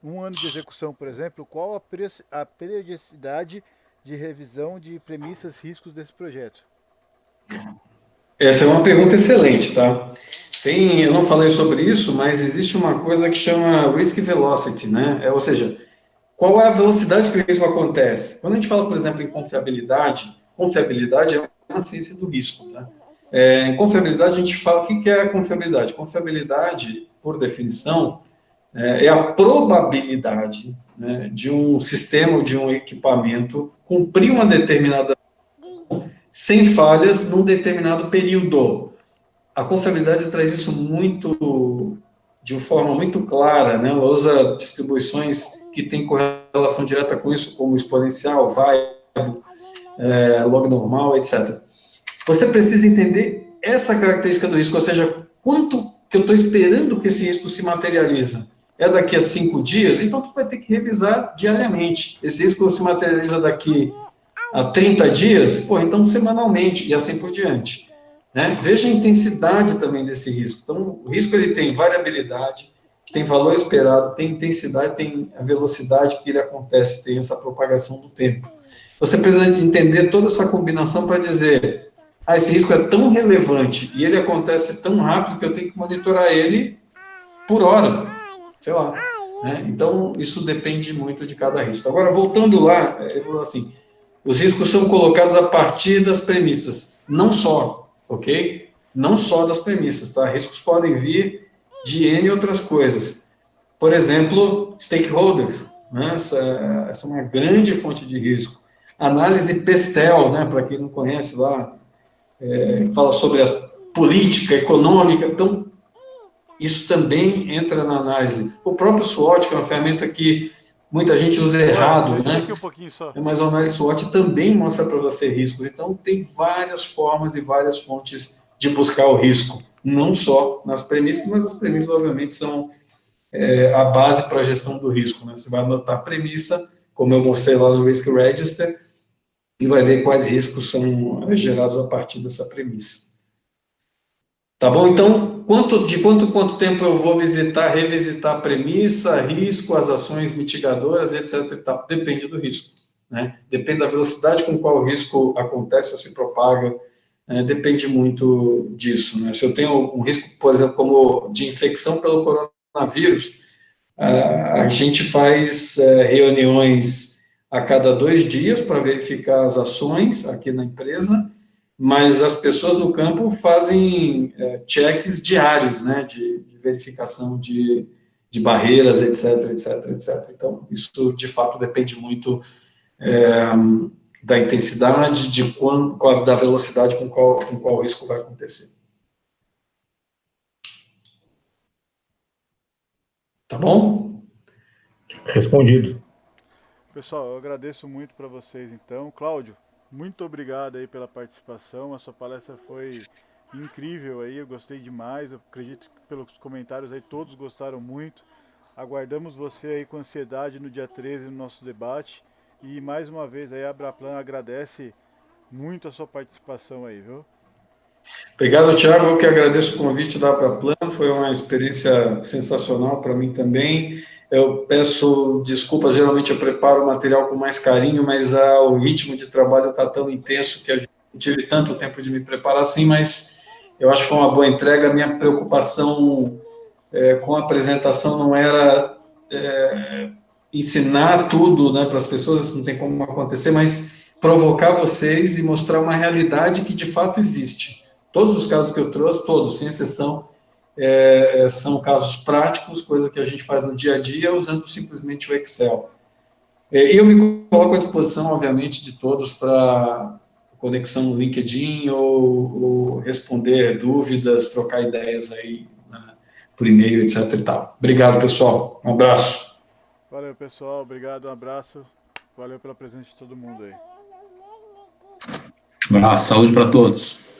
1 ano de execução, por exemplo, qual a periodicidade de revisão de premissas riscos desse projeto? Essa é uma pergunta excelente, tá? Eu não falei sobre isso, mas existe uma coisa que chama Risk Velocity, né? Ou seja, qual é a velocidade que o risco acontece? Quando a gente fala, por exemplo, em confiabilidade é uma ciência do risco, tá? Em confiabilidade, a gente fala, o que é a confiabilidade? Confiabilidade, por definição, é a probabilidade, né, de um sistema ou de um equipamento cumprir uma determinada sem falhas num determinado período. A confiabilidade traz isso de uma forma muito clara, né? Ela usa distribuições que têm correlação direta com isso, como exponencial, variável, log normal, etc. Você precisa entender essa característica do risco, ou seja, quanto que eu estou esperando que esse risco se materializa. É daqui a 5 dias? Então, tu vai ter que revisar diariamente. Esse risco se materializa daqui a 30 dias? Então semanalmente, e assim por diante. Né? Veja a intensidade também desse risco. Então, o risco ele tem variabilidade, tem valor esperado, tem intensidade, tem a velocidade que ele acontece, tem essa propagação do tempo. você precisa entender toda essa combinação para dizer, esse risco é tão relevante e ele acontece tão rápido que eu tenho que monitorar ele por hora, sei lá. Né? Então, isso depende muito de cada risco. Agora, voltando lá, assim, os riscos são colocados a partir das premissas, não só, ok? Não só das premissas, tá? Riscos podem vir de N outras coisas. Por exemplo, stakeholders, né? Essa é uma grande fonte de risco. Análise PESTEL, né? Para quem não conhece lá, fala sobre a política econômica, então isso também entra na análise. O próprio SWOT, que é uma ferramenta que muita gente usa errado, né? Aqui um pouquinho só. Mas a análise SWOT também mostra para você riscos. Então, tem várias formas e várias fontes de buscar o risco, não só nas premissas, mas as premissas, obviamente, são a base para a gestão do risco. Né? Você vai anotar a premissa, como eu mostrei lá no Risk Register, e vai ver quais riscos são gerados a partir dessa premissa. Tá bom? Então, quanto tempo eu vou revisitar a premissa, risco, as ações mitigadoras, etc. e tal? Depende do risco. Né? Depende da velocidade com qual o risco acontece ou se propaga. Depende muito disso. Né? Se eu tenho um risco, por exemplo, como de infecção pelo coronavírus, a gente faz reuniões a cada 2 dias para verificar as ações aqui na empresa, mas as pessoas no campo fazem cheques diários, né, de verificação de barreiras, etc, etc, etc. Então, isso, de fato, depende muito da intensidade, da velocidade com qual o risco vai acontecer. Tá bom? Respondido. Pessoal, eu agradeço muito para vocês então. Cláudio, muito obrigado aí pela participação. A sua palestra foi incrível aí, eu gostei demais. Eu acredito que pelos comentários aí todos gostaram muito. Aguardamos você aí com ansiedade no dia 13 no nosso debate. E mais uma vez aí a Abraplan agradece muito a sua participação aí, viu? Obrigado, Thiago. Eu que agradeço o convite da Abraplan. Foi uma experiência sensacional para mim também. Eu peço desculpas, geralmente eu preparo o material com mais carinho, mas o ritmo de trabalho está tão intenso que eu não tive tanto tempo de me preparar assim, mas eu acho que foi uma boa entrega. A minha preocupação com a apresentação não era ensinar tudo, né, para as pessoas, não tem como acontecer, mas provocar vocês e mostrar uma realidade que de fato existe. Todos os casos que eu trouxe, todos, sem exceção, são casos práticos, coisa que a gente faz no dia a dia, usando simplesmente o Excel. E eu me coloco à disposição, obviamente, de todos para conexão no LinkedIn ou responder dúvidas, trocar ideias aí por e-mail, etc. e tal. Obrigado, pessoal. Um abraço. Valeu, pessoal. Obrigado, um abraço. Valeu pela presença de todo mundo aí. Saúde para todos.